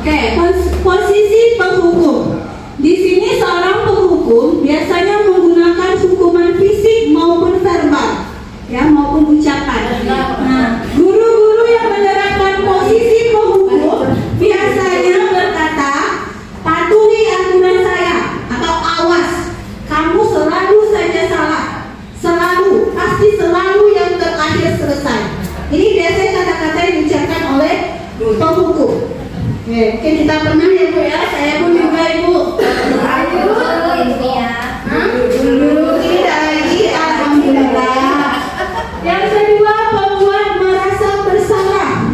Speaker 3: Oke, posisi penghukum. Di sini seorang penghukum biasanya menggunakan hukuman fisik maupun verbal, ya, maupun ucapan. Nah, guru-guru yang menerapkan posisi penghukum biasanya berkata, patuhi aturan saya, atau awas, kamu selalu saja salah, selalu, pasti selalu yang terakhir selesai. Ini biasanya kata-kata yang diucapkan oleh penghukum. Oke, kita pernah ya Bu ya, saya pun juga Ibu. Dulu tidak lagi, alhamdulillah. Yang kedua, pembuat merasa bersalah.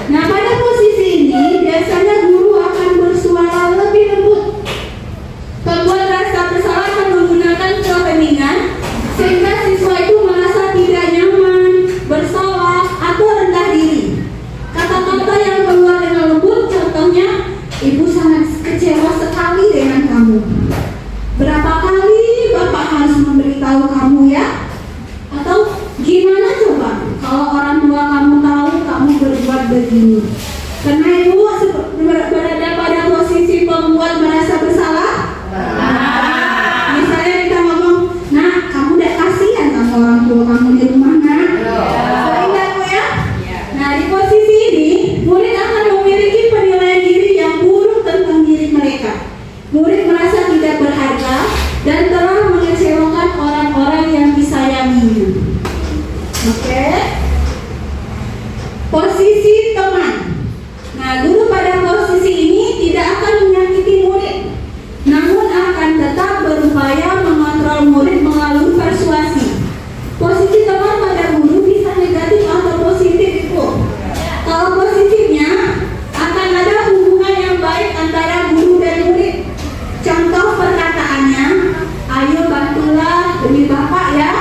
Speaker 3: Nah, pada posisi ini biasanya guru akan bersuara lebih lembut. Pembuat rasa bersalah akan menggunakan keheningan sehingga siswa itu merasa tidak nyaman, bersalah, atau rendah diri. Kata-kata yang keluar dengan lembut, contohnya, ibu sangat kecewa sekali dengan kamu. Berapa kali Bapak harus memberitahu kamu ya? Atau gimana coba kalau orang tua kamu tahu kamu berbuat begini? Karena ibu berada pada posisi pembuat merasa bersalah. Misalnya kita ngomong, nah kamu udah kasihan sama orang tua kamu di rumah, nak. Sering nggak Bu ya? Nah, di posisi ini murid akan memiliki penilaian diri yang buruk tentang diri mereka. Murid merasa tidak berharga dan telah mengecewakan orang-orang yang disayanginya. Oke. Posisi teman. Nah, guru pada posisi ini tidak akan menyakiti murid, namun akan tetap berupaya mengontrol murid melalui persuasi. Posisi teman pada guru bisa negatif atau positif Ibu. Kalau positifnya akan ada hubungan yang baik antara guru dan murid. Contoh perkataannya, ayo bantulah demi Bapak ya.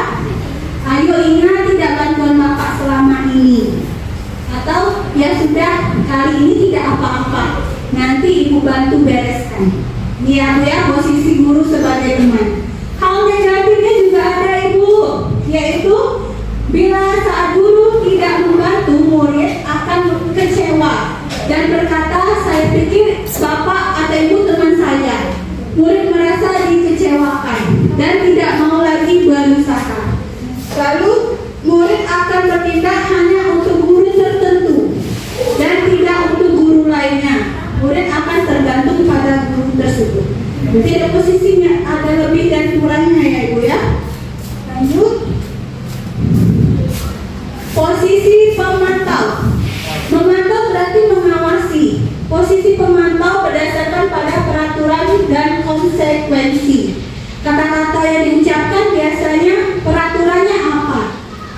Speaker 3: Ayo ingat tidak bantuan Bapak selama ini. Atau ya sudah, kali ini tidak apa-apa, nanti Ibu bantu bereskan. Ini ya posisi guru sebagai teman. Hal negatifnya juga ada Ibu, yaitu bila saat guru tidak membantu, murid akan kecewa dan berkata, saya pikir Bapak atau Ibu teman saya. Murid merasa dikecewakan dan tidak mau lagi berusaha. Lalu murid akan bertindak hanya untuk guru tertentu dan tidak untuk guru lainnya. Murid akan tergantung pada guru tersebut. Jadi ada posisinya, ada lebih dan kurangnya ya Ibu ya. Lanjut. Posisi pemantau. Memantau berarti mengawasi. Posisi pemantau berdasarkan pada peraturan dan konsekuensi. Kata-kata yang diucapkan biasanya peraturannya apa?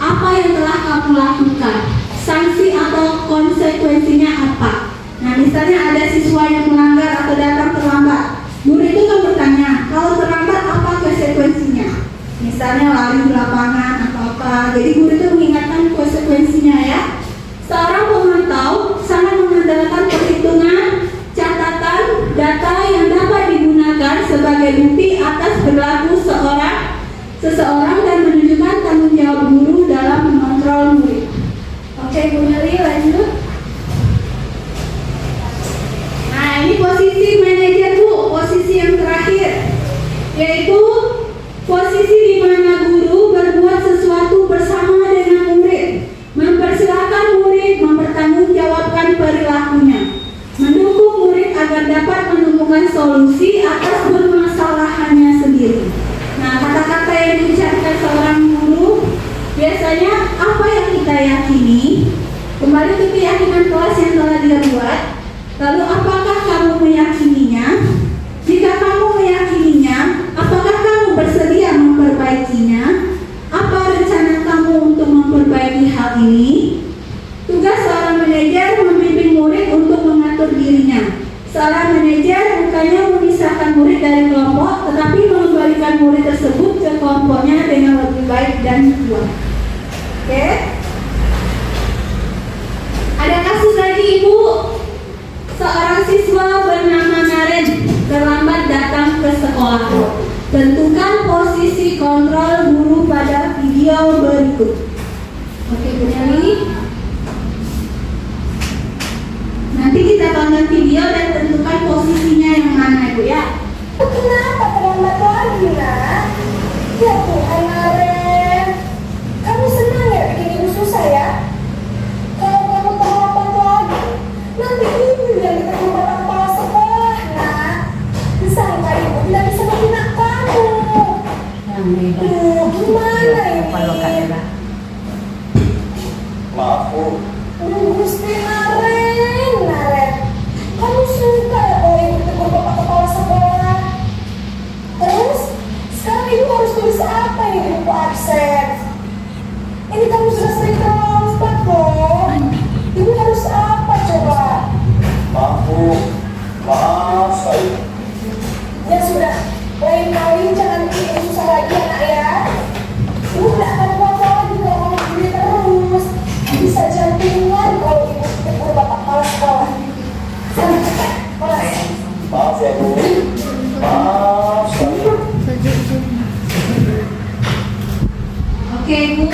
Speaker 3: Apa yang telah kamu lakukan? Sanksi atau konsekuensinya apa? Nah, misalnya ada siswa yang melanggar atau datang terlambat. Guru itu kan bertanya, kalau terlambat apa konsekuensinya? Misalnya lari di lapangan atau apa. Jadi guru itu mengingatkan konsekuensinya ya. Seorang pemantau sangat mengandalkan perhitungan, catatan, data yang dapat digunakan sebagai bukti atas perilaku seseorang dan menunjukkan tanggung jawab guru dalam mengontrol murid. Oke, Bu Neli, lanjut. Nah, ini posisi manajer Bu, posisi yang terakhir, yaitu posisi di mana guru berbuat sesuatu bersama dengan murid, mempersilahkan murid mempertanggungjawabkan perilakunya, mendukung murid agar dapat menemukan solusi atas permasalahannya sendiri. Nah, kata-kata yang diucapkan seorang guru biasanya apa yang kita yakini, kembali ke keyakinan kelas yang telah dia buat. Lalu apakah kamu meyakininya? Jika kamu meyakininya, apakah kamu bersedia memperbaikinya? Apa rencana kamu untuk memperbaiki hal ini? Tugas seorang manajer membimbing murid untuk mengatur dirinya. Seorang manajer bukannya memisahkan murid dari kelompok, tetapi mengembalikan murid tersebut ke kelompoknya dengan lebih baik dan kuat. Oke? Ada kasus lagi Ibu. Seorang siswa bernama Naren terlambat datang ke sekolah. Tentukan posisi kontrol guru pada video berikut. Oke, Bu Neli. Nanti kita tonton video dan tentukan posisinya yang mana Ibu ya.
Speaker 5: Kenapa terlambat lagi, nak? Ya Tuhan, Naren. Kamu senang ya bikin ibu susah ya? Kalau kamu terlambat lagi, nanti ibu yang diterima kepala sekolah, nak. Disangka ibu tidak bisa membina kamu. Gimana ini?
Speaker 6: Maaf Bu,
Speaker 5: Gusti Naren. Kamu suka ya kalau ibu ditegur bapak kepala sekolah? Terus, sekarang ibu harus tulis apa ini di buku absen? Ini kamu sudah sering terlambat loh. Ibu harus apa coba?
Speaker 6: maaf Bu, maaf sekali.
Speaker 5: Ya sudah, lain kali jangan bikin ibu susah lagi ya nak ya. Ibu tidak akan kuat lagi kalau kamu begini terus. Bisa jantungan kalau ibu ditegur bapak kepala sekolah. Sana cepat, kelas.
Speaker 6: Maaf ya Bu, maaf sekali.
Speaker 3: Oke Bu,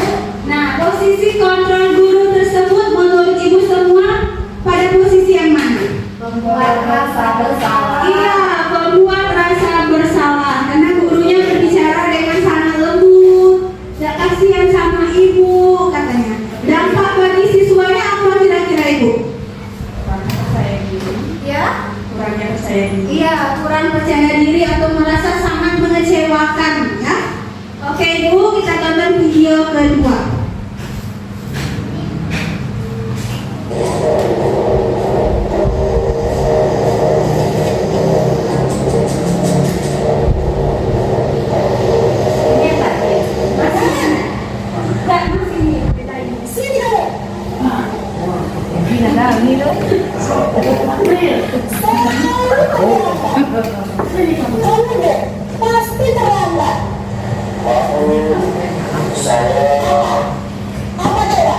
Speaker 3: nah posisi kontrol guru tersebut menurut Ibu semua pada posisi yang mana?
Speaker 5: Membuat rasa bersalah.
Speaker 3: Iya, membuat rasa bersalah karena gurunya berbicara dengan sangat lembut, tidak kasihan sama Ibu katanya. Dampak bagi siswanya apa kira-kira Ibu? Ya?
Speaker 2: Kurangnya percaya diri.
Speaker 3: Iya, kurang percaya diri atau merasa sangat mengecewakan ya. Oke Ibu, kita tonton video kedua.
Speaker 5: Sini kamu. Kamu deh, pasti terlambat.
Speaker 6: Maaf Bu, saya
Speaker 5: Apa coba?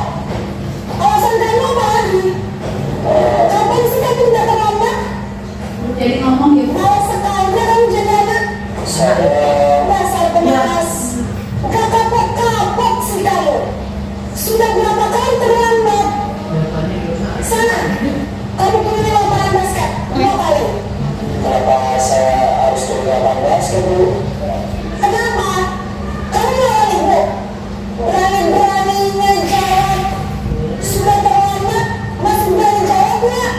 Speaker 5: Alasan kamu apa lagi? Kapan sih kamu tidak terlambat?
Speaker 3: Jadi ngomong ya Bu.
Speaker 5: Kalau sekali kamu jadi anak,
Speaker 6: saya
Speaker 5: dasar pemalas. Gak kapok-kapok sih kamu. Sudah berapa kali terlambat? Sana, kamu punya lapangan basket. 2 kali.
Speaker 6: kenapa saya harus turun lapangan basket Bu?
Speaker 5: Kenapa? Kamu lawan ibu. Berani-beraninya jawab. Sudah terlambat, masih berani jawab nggak?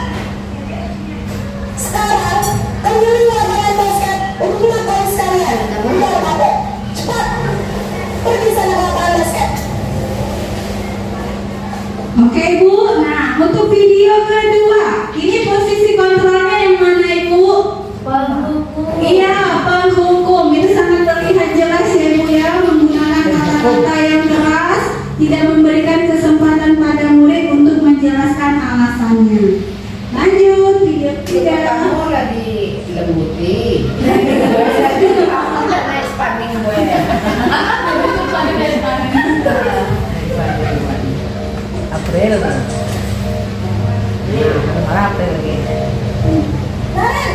Speaker 5: Sekarang, kamu lapangan basket untuk 5 kali sekalian. Udah kapok. Cepat. Pergi sana ke lapangan basket.
Speaker 3: Oke Bu, nah untuk video kedua, ini posisi kontrolnya yang mana Ibu? Iya, penghukum. Itu sangat terlihat jelas ya Ibu ya, menggunakan kata-kata yang keras, tidak memberikan kesempatan pada murid untuk menjelaskan alasannya. Lanjut video ketiga.
Speaker 4: lagi lembuti. Naik spanding gue. April. Nah, April lagi.
Speaker 5: Naren,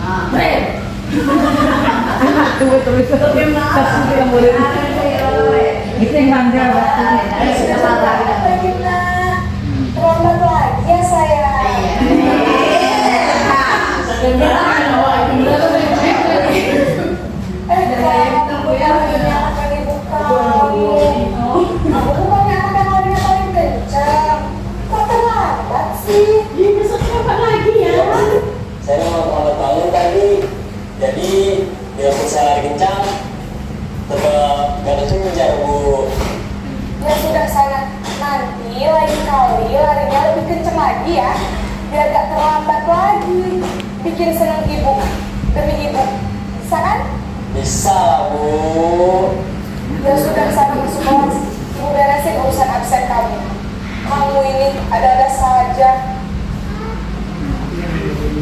Speaker 4: April. Tunggu terus. Itu yang manja.
Speaker 5: terlambat lagi ya saya. Kamu yang menyalahkan ibu kamu. Kamu bukannya anak yang larinya paling kencang. Kok terlambat sih?
Speaker 6: Saya mau terlambat bangun tadi. Jadi biarpun saya lari kencang, tetap gak kejar Bu.
Speaker 5: Ya sudah sana. Nanti lain kali larinya lebih kencang lagi ya. Biar gak terlambat lagi. Bikin seneng ibu. Demi ibu. Bisa kan?
Speaker 6: Bisa lah Bu.
Speaker 5: Ya sudah sana masuk kelas. Ibu beresin urusan absen kamu. Kamu ini ada-ada saja.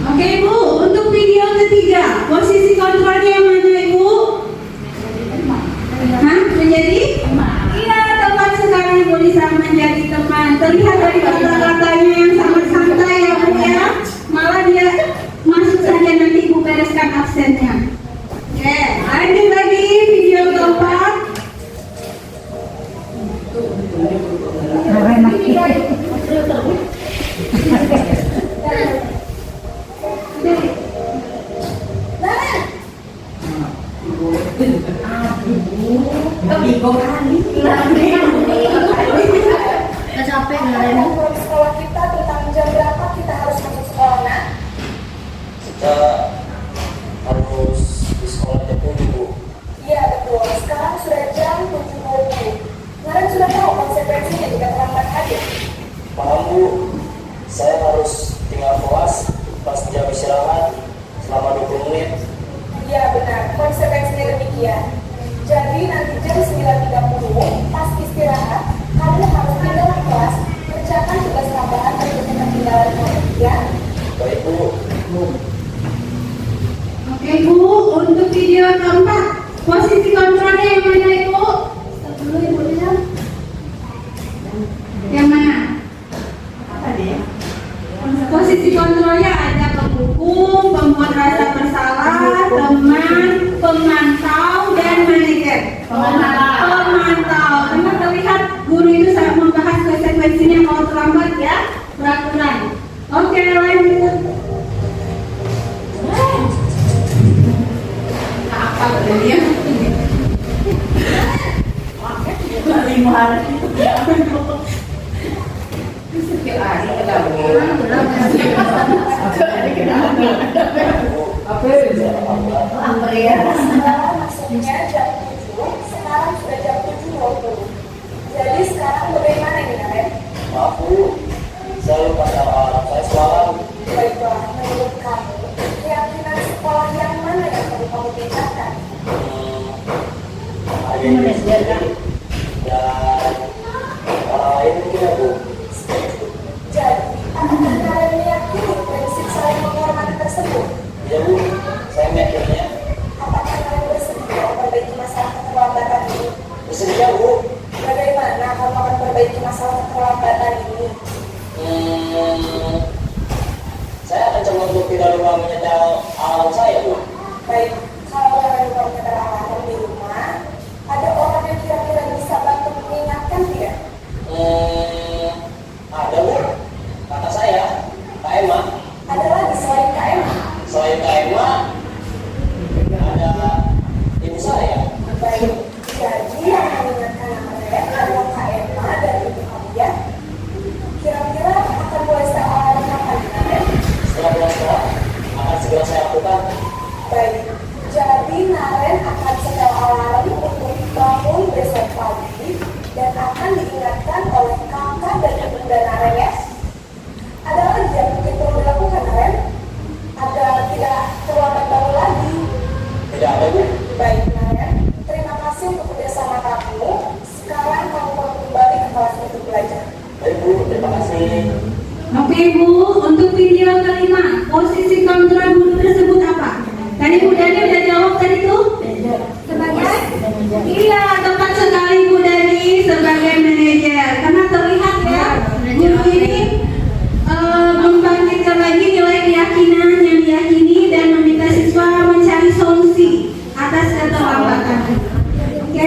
Speaker 3: Oke Bu, untuk video ketiga, posisi kontrolnya yang mana Ibu? Hah? Menjadi? Iya, tepat sekali Bu Lisa, menjadi teman. Terlihat dari kata-katanya yang sangat santai ya Bu ya. Malah dia masuk saja nanti Ibu bereskan absennya. Oke, lanjut lagi video keempat.
Speaker 1: Capek
Speaker 5: Apakah aturan sekolah kita tentang jam berapa kita harus masuk sekolah, nak?
Speaker 6: Kita harus di sekolah jam 7, Bu.
Speaker 5: Iya betul, sekarang sudah jam 7.20. Kalian sudah tahu konsekuensinya jika terlambat hadir?
Speaker 6: Paham, Bu. Saya harus tinggal kelas pas jam istirahat selama 20 menit.
Speaker 5: Iya benar, konsekuensinya demikian. Jadi nanti jam 9.30 pas istirahat, kamu harus pindah kelas, kerjakan tugas tambahan berikut ketinggalan kamu, ya?
Speaker 6: Baik, Bu.
Speaker 3: Oke Bu, untuk video keempat, posisi kontrolnya yang mana Ibu? Stop dulu Ibu lihat. Yang mana? Posisi kontrolnya ada penghukum, pembuat rasa bersalah, teman, pemantau, dan manajer. Pemantau. Karena terlihat guru itu sangat membahas konsekuensinya kalau terlambat ya, peraturan. Oke, lanjut. Apa dia?
Speaker 5: Sekarang maksudnya jam 7, sekarang sudah jam 7.20. Jadi sekarang bagaimana ini, Naren?
Speaker 6: Maaf, Bu. Saya lupa sama anak saya semalam.
Speaker 5: Baiklah, menurut kamu, keyakinan sekolah yang mana yang perlu kamu tingkatkan?
Speaker 6: Ada yang sendiri dan orang lain mungkin ya, Bu.
Speaker 5: Jadi, apakah kalian meyakini prinsip saling menghormati tersebut?
Speaker 6: Ya, Bu. Saya meyakininya.
Speaker 5: Apakah kalian bersedia memperbaiki masalah keterlambatan ini?
Speaker 6: Bersedia, Bu.
Speaker 5: Bagaimana kamu akan memperbaiki masalah keterlambatan ini?
Speaker 6: Saya akan coba untuk tidak lupa menyetel alarm saya, Bu.
Speaker 5: Baik, kalau kalian lupa menyetel alarm di rumah, ada orang yang kira-kira bisa bantu mengingatkan tidak?
Speaker 6: Ada, Bu. Kata saya, Kak Emma.
Speaker 5: Ada lagi selain KM?
Speaker 6: Selain Kak Emma, ada ibu saya.
Speaker 5: Baik, jadi yang mengingatkan Naren adalah Kak Emma dan ibu kalian. Kira-kira akan mulai setel alarm kapan, Naren?
Speaker 6: Setelah pulang sekolah, akan segera saya lakukan.
Speaker 5: Baik, jadi Naren akan setel alarm untuk bangun besok pagi dan akan diingatkan oleh kakak dan ibunda Naren ya. Ada lagi yang mungkin perlu dilakukan, Naren? Agar tidak terlambat bangun lagi.
Speaker 6: Tidak ada, Bu.
Speaker 5: Baik, Naren. Terima kasih untuk kerjasama kamu. Sekarang kamu perlu kembali ke kelas untuk belajar.
Speaker 6: Baik, Bu. Terima kasih.
Speaker 3: Oke Bu, untuk video kelima, posisi kontrol guru tersebut apa? Tadi Bu Dani udah jawab tadi tuh? Sebagai? Iya, tepat sekali Bu Dani sebagai manajer. Karena terlihat ya, guru ini membangkitkan lagi nilai keyakinan yang diyakini dan meminta siswa mencari solusi atas keterlambatan. Oke?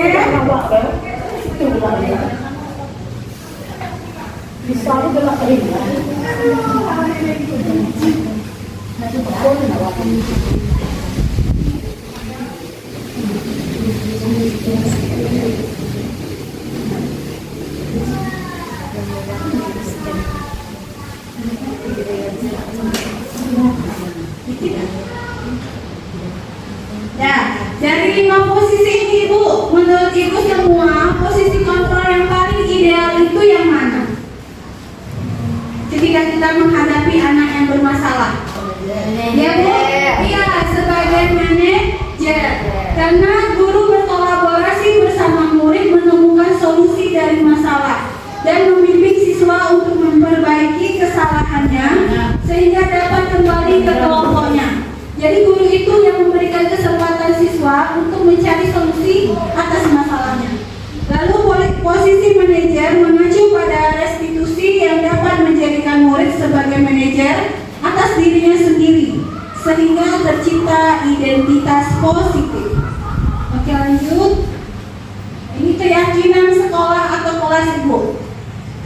Speaker 3: Ya, dari 5 posisi ini Bu, menurut Ibu semua, posisi kontrol yang paling ideal itu yang mana? Ketika kita menghadapi anak yang bermasalah. Ya Bu? Iya, sebagai manajer. Karena guru berkolaborasi bersama murid menemukan solusi dari masalah dan membimbing siswa untuk memperbaiki kesalahannya sehingga dapat kembali ke kelompoknya. Jadi guru itu yang memberikan kesempatan siswa untuk mencari solusi atas masalahnya. Lalu posisi manajer mengacu pada restitusi yang dapat menjadikan murid sebagai manajer atas dirinya sendiri sehingga tercipta identitas positif. Oke, lanjut. Ini keyakinan sekolah atau kelas Ibu.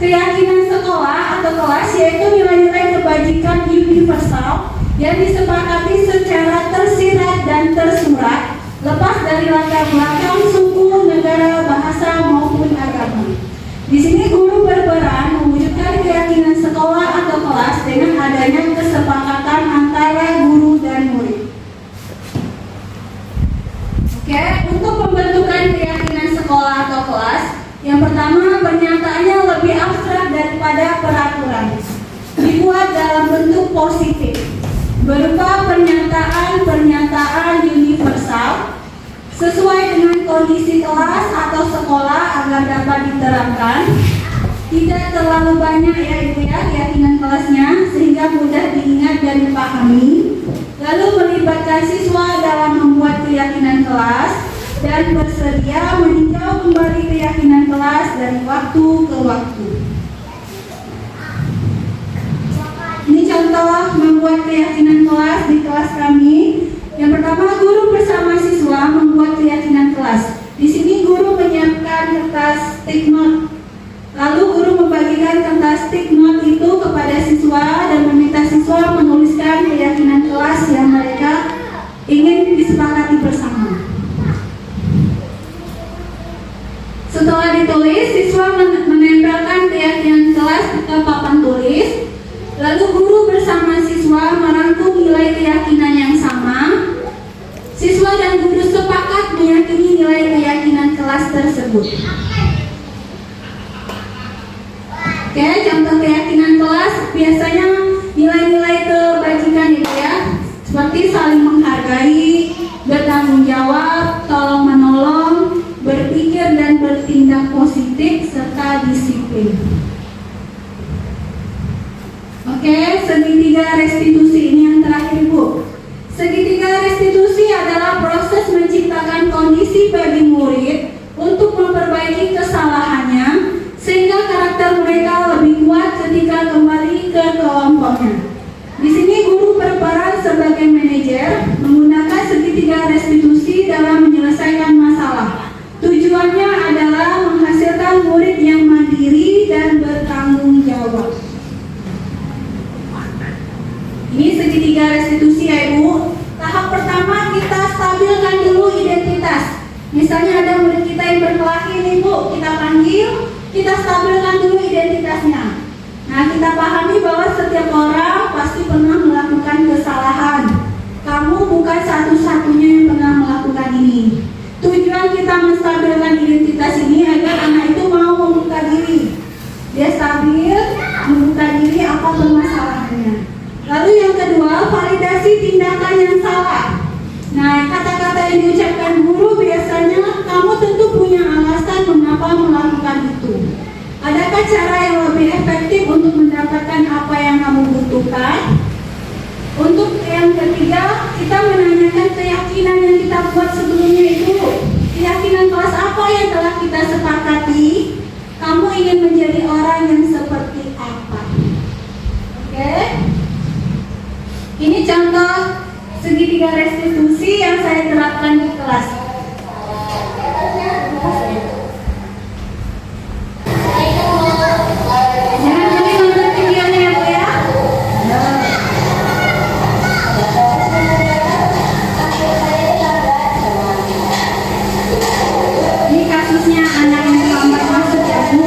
Speaker 3: Keyakinan sekolah atau kelas yaitu nilai-nilai kebajikan universal yang disepakati secara tersirat dan tersurat lepas dari latar belakang suku, negara, bahasa maupun agama. Di sini guru berperan mewujudkan keyakinan sekolah atau kelas dengan adanya kesepakatan antara guru dan murid. Oke, untuk pembentukan keyakinan sekolah atau kelas, yang pertama pernyataannya lebih abstrak daripada peraturan. Dibuat dalam bentuk positif, berupa pernyataan-pernyataan universal sesuai dengan kondisi kelas atau sekolah agar dapat diterapkan. Tidak terlalu banyak ya Ibu ya keyakinan kelasnya sehingga mudah diingat dan dipahami. Lalu melibatkan siswa dalam membuat keyakinan kelas dan bersedia meninjau kembali keyakinan kelas dari waktu ke waktu. Ini contoh membuat keyakinan kelas di kelas kami. Yang pertama, guru bersama siswa membuat keyakinan kelas. Di sini guru menyiapkan kertas stick note. Lalu guru membagikan kertas stick note itu kepada siswa dan meminta siswa menuliskan keyakinan kelas yang mereka ingin disepakati bersama. Setelah ditulis, siswa menempelkan keyakinan kelas ke papan tulis. Lalu guru bersama siswa merangkum nilai keyakinan yang sama. Siswa dan guru sepakat meyakini nilai keyakinan kelas tersebut. Oke, contoh keyakinan kelas biasanya nilai-nilai kebajikan itu ya, seperti saling menghargai, bertanggung jawab, tolong menolong, berpikir dan bertindak positif serta disiplin. Oke, segitiga restitusi ini yang terakhir Bu. Segitiga restitusi adalah proses menciptakan kondisi bagi murid untuk memperbaiki kesalahannya sehingga karakter mereka lebih kuat ketika kembali ke kelompoknya. Di sini guru berperan sebagai manajer menggunakan segitiga restitusi dalam menyelesaikan masalah. Tujuannya adalah menghasilkan murid yang mandiri dan bertanggung jawab. Ini segitiga restitusi ya Ibu. Tahap pertama kita stabilkan dulu identitas. Misalnya ada murid kita yang berkelahi nih Bu, kita panggil, kita stabilkan dulu identitasnya. Nah, kita pahami bahwa setiap orang pasti pernah melakukan kesalahan. Kamu bukan satu-satunya yang pernah melakukan ini. Tujuan kita menstabilkan identitas ini agar anak itu mau membuka diri. Dia stabil, membuka diri apa permasalahannya. Lalu yang kedua, validasi tindakan yang salah. Nah, kata-kata yang diucapkan guru biasanya kamu tentu punya alasan mengapa melakukan itu. Adakah cara yang lebih efektif untuk mendapatkan apa yang kamu butuhkan? Untuk yang ketiga, kita menanyakan keyakinan yang kita buat sebelumnya itu. Keyakinan kelas apa yang telah kita sepakati? Kamu ingin menjadi orang yang seperti apa? Oke? Ini contoh segitiga restitusi yang saya terapkan di kelas. Jangan lupa nonton videonya ya Bu ya. Ini kasusnya anak yang terlambat masuk ya Bu.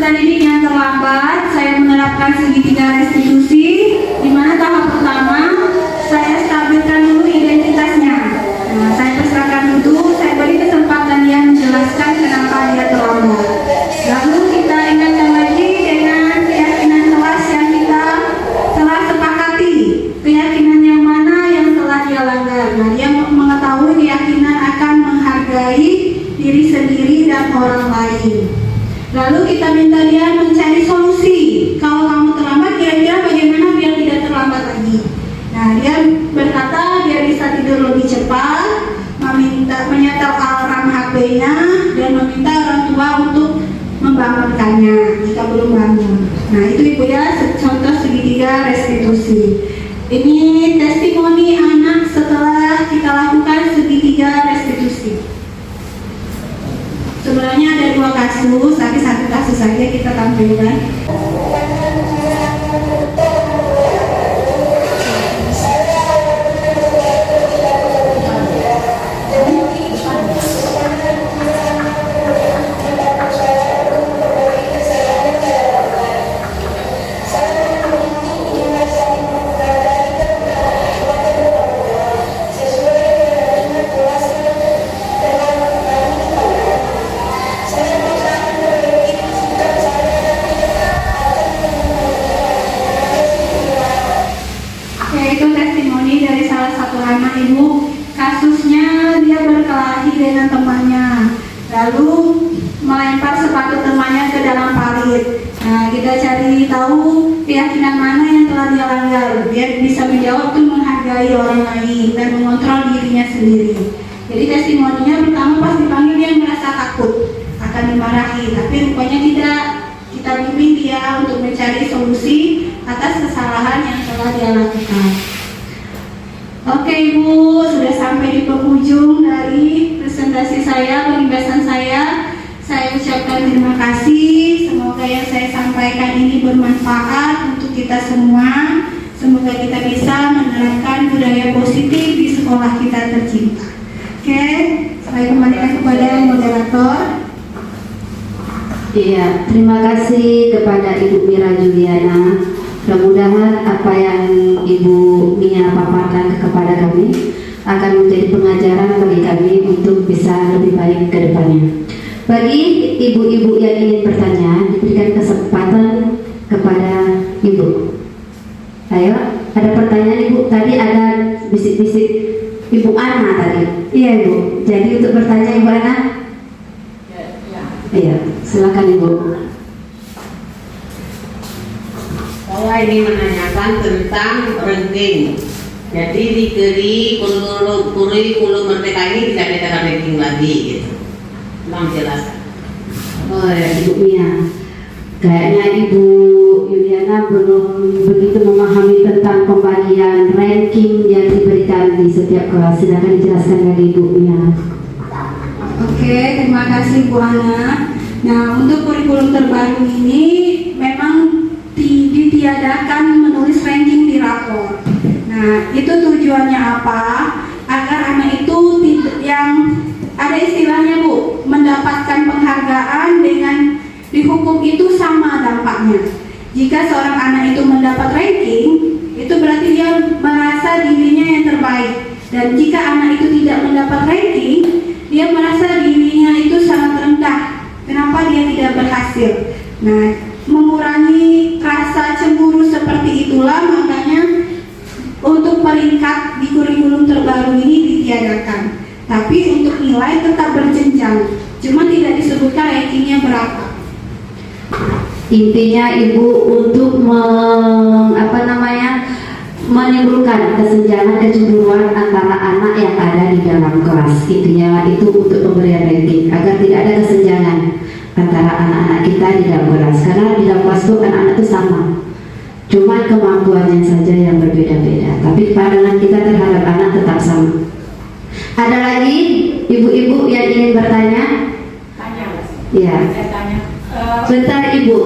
Speaker 3: peserta didik yang terlambat, saya menerapkan segitiga restitusi, di mana tahap pertama saya stabilkan dulu identitasnya. Nah, saya persilakan dulu, saya beri kesempatan dia menjelaskan kenapa dia terlambat. Lalu kita ingatkan lagi dengan keyakinan kelas yang kita telah sepakati. Keyakinan yang mana yang telah dia langgar. Nah, dia mengetahui keyakinan akan menghargai diri sendiri dan orang lain. Lalu kita minta dia mencari solusi. Kalau kamu terlambat, kira-kira bagaimana biar tidak terlambat lagi? Nah, dia berkata dia bisa tidur lebih cepat, menyetel alarm HP-nya, dan meminta orang tua untuk membangunkannya jika belum bangun. Nah, itu Ibu ya, contoh segitiga restitusi. Ini testimoni anak setelah kita lakukan segitiga restitusi. Sebenarnya ada 2 kasus, tapi 1 kasus saja kita tampilkan. Yaitu testimoni dari salah satu anak Ibu. Kasusnya dia berkelahi dengan temannya, lalu melempar sepatu temannya ke dalam parit. Nah, kita cari tahu keyakinan mana yang telah dia langgar. Dia bisa menjawab tuh menghargai orang lain dan mengontrol dirinya sendiri. Jadi testimoninya pertama pas dipanggil dia merasa takut akan dimarahi, tapi rupanya tidak. Kita bimbing dia untuk mencari solusi atas kesalahan yang telah dia lakukan. Oke Ibu, sudah sampai di penghujung dari presentasi saya, pembahasan saya. Saya ucapkan terima kasih. Semoga yang saya sampaikan ini bermanfaat untuk kita semua. Semoga kita bisa menerapkan budaya positif di sekolah kita tercinta. Oke, saya kembalikan kepada moderator.
Speaker 1: Iya, terima kasih kepada Ibu Mira Juliana. Mudah-mudahan apa yang Ibu Mia paparkan kepada kami akan menjadi pengajaran bagi kami untuk bisa lebih baik ke depannya. Bagi ibu-ibu yang ingin bertanya, diberikan kesempatan kepada Ibu. Ayo, ada pertanyaan Ibu. Tadi ada bisik-bisik Ibu Ana tadi. Iya Ibu. Jadi untuk bertanya Ibu Ana. Iya, silakan Ibu.
Speaker 7: Saya ini menanyakan tentang ranking. Jadi di kurikulum Merdeka ini tidak ada ranking lagi gitu. Tolong jelaskan.
Speaker 1: Oh ya, Ibu Mia. Kayaknya Ibu Yuliana belum begitu memahami tentang pembagian ranking yang diberikan di setiap kelas. Silakan dijelaskan lagi Ibu Mia.
Speaker 3: Oke, terima kasih Bu Ana. Nah, untuk kurikulum terbaru ini memang ditiadakan menulis ranking di rapor. Nah, itu tujuannya apa? Agar anak itu yang ada istilahnya Bu, mendapatkan penghargaan dengan di hukum itu sama dampaknya. Jika seorang anak itu mendapat ranking, itu berarti dia merasa dirinya yang terbaik. Dan jika anak itu tidak mendapat ranking, dia merasa dirinya itu sangat rendah. Kenapa dia tidak berhasil? Nah, mengurangi rasa cemburu seperti itulah makanya untuk peringkat di kurikulum terbaru ini ditiadakan. Tapi untuk nilai tetap berjenjang, cuma tidak disebutkan rankingnya berapa.
Speaker 1: Intinya Ibu untuk menimbulkan kesenjangan kecemburuan antara anak yang ada di dalam kelas. Intinya itu untuk pemberian ranking agar tidak ada kesenjangan antara anak-anak kita di dalam kelas. Karena di dalam kelas itu anak-anak itu sama, cuma kemampuannya saja yang berbeda-beda. Tapi pandangan kita terhadap anak tetap sama. Ada lagi ibu-ibu yang ingin bertanya?
Speaker 2: Tanya, Mas.
Speaker 1: Ya.
Speaker 2: Saya tanya.
Speaker 1: Bentar Ibu.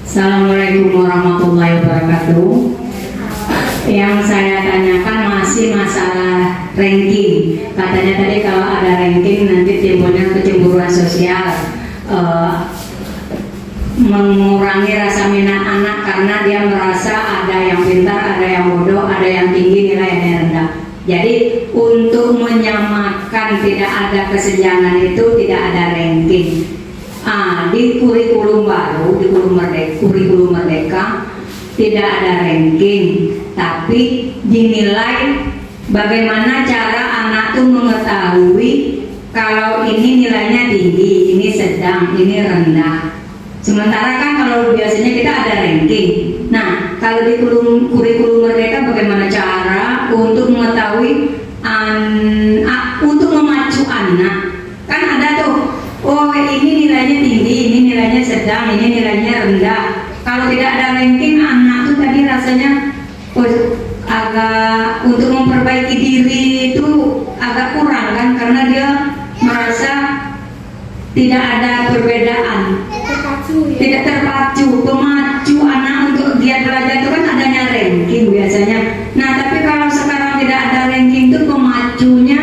Speaker 7: Assalamualaikum warahmatullahi wabarakatuh.
Speaker 2: Yang saya tanyakan masih masalah ranking. Katanya tadi kalau ada ranking nanti timbulnya kecemburuan sosial, mengurangi rasa minat anak karena dia merasa ada yang pintar, ada yang bodoh, ada yang tinggi nilainya rendah. Jadi untuk menyamakan tidak ada kesenjangan itu tidak ada ranking. Di kurikulum baru, di kurikulum merdeka tidak ada ranking, tapi dinilai bagaimana cara anak tuh mengetahui kalau ini nilainya tinggi, ini sedang, ini rendah. Sementara kan kalau biasanya kita ada ranking. Nah, kalau di kurikulum merdeka bagaimana cara untuk mengetahui untuk memacu anak? Kan ada tuh, oh ini nilainya tinggi, ini nilainya sedang, ini nilainya rendah. Kalau tidak ada ranking, anak tuh tadi rasanya agak untuk memperbaiki diri itu agak kurang kan, karena dia merasa tidak ada perbedaan, tidak terpacu. Pemacu anak untuk dia belajar itu kan adanya ranking biasanya. Nah, tapi kalau sekarang tidak ada ranking itu pemacunya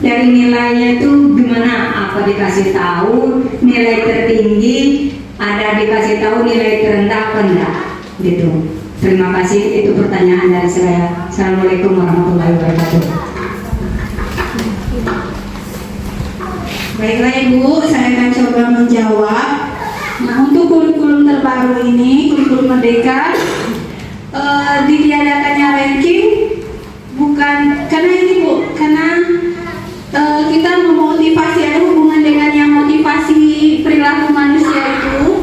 Speaker 2: dari nilainya itu gimana? Apa dikasih tahu nilai tertinggi, ada dikasih tahu nilai terendah, enggak gitu. Terima kasih, itu pertanyaan dari saya. Assalamualaikum warahmatullahi wabarakatuh.
Speaker 3: Baiklah Ibu, saya akan coba menjawab. Nah, untuk kurikulum terbaru ini, kurikulum merdeka, ditiadakannya ranking bukan karena ini Bu, karena kita memotivasi, ada hubungan dengan yang motivasi perilaku manusia itu,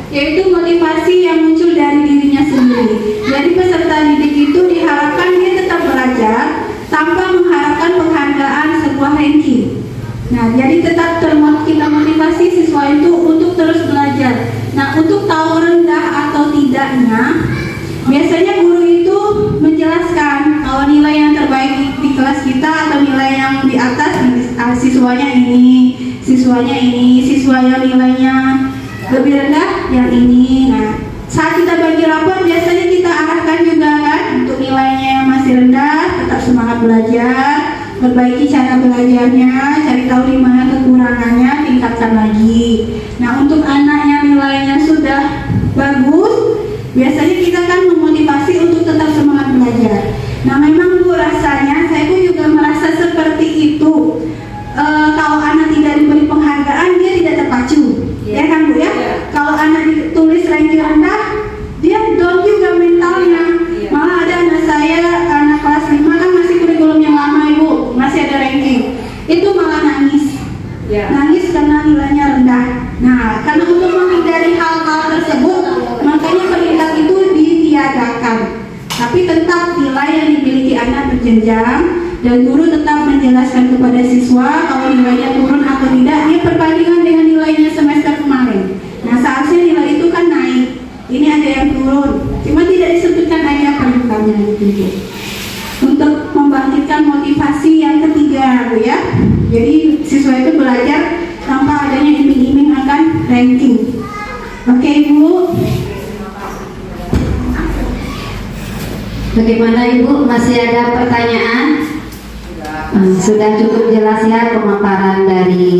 Speaker 3: yaitu motivasi yang muncul dari dirinya sendiri. Jadi peserta didik itu diharapkan dia tetap belajar tanpa mengharapkan penghargaan sebuah ranking. Nah, jadi tetap kita motivasi siswa itu untuk terus belajar. Nah, untuk tahu rendah atau tidaknya, biasanya guru itu menjelaskan kalau nilai yang terbaik di kelas kita atau nilai yang di atas siswanya ini, siswanya ini, siswa yang nilainya lebih rendah yang ini. Nah, saat kita bagi rapor biasanya kita arahkan juga kan untuk nilainya yang masih rendah tetap semangat belajar, perbaiki cara belajarnya, cari tahu di mana kekurangannya, tingkatkan lagi. Nah, untuk anak yang nilainya sudah bagus, biasanya kita kan memotivasi untuk tetap semangat belajar. Nah, memang Bu, rasanya saya pun juga merasa seperti itu. Kalau anak tidak diberi penghargaan, dia tidak terpacu, ya kan Bu ya? Kalau anak ditulis ranking rendah, dia down juga mentalnya. Malah ada anak saya, anak kelas 5 kan masih kurikulum yang lama Ibu, masih ada ranking. Itu malah nangis, nangis karena nilainya rendah. Nah, karena untuk menghindari hal-hal tersebut, makanya peringkat itu ditiadakan. Tapi tetap nilai yang dimiliki anak berjenjang, dan guru tetap menjelaskan kepada siswa kalau nilainya turun atau tidak, dia perbandingan dengan nilainya semester kemarin. Nah, seharusnya nilai itu kan naik, ini ada yang turun, cuma tidak disebutkan aja peringkatnya gitu. Untuk membangkitkan motivasi yang ketiga Bu ya, jadi siswa itu belajar tanpa adanya iming-iming akan ranking. Oke Bu.
Speaker 1: Bagaimana Ibu? Masih ada pertanyaan? Sudah cukup jelas ya pemaparan dari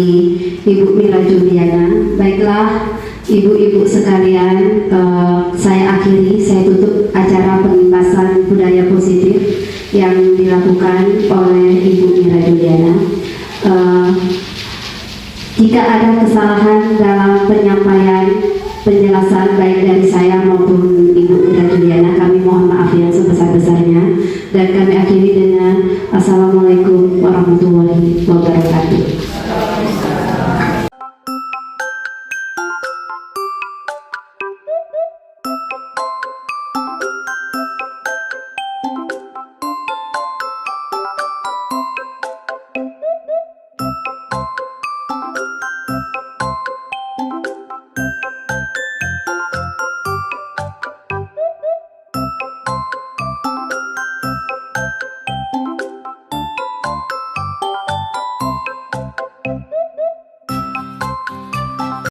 Speaker 1: Ibu Mira Juliana. Baiklah Ibu-ibu sekalian, saya akhiri, saya tutup acara pengibasan budaya positif yang dilakukan oleh Ibu Mira Juliana. Jika ada kesalahan dalam penyampaian penjelasan baik dari saya maupun Ibu Mira Juliana, kami mohon maaf yang sebesar-besarnya, dan kami akhiri dengan Assalamualaikum warahmatullahi wabarakatuh.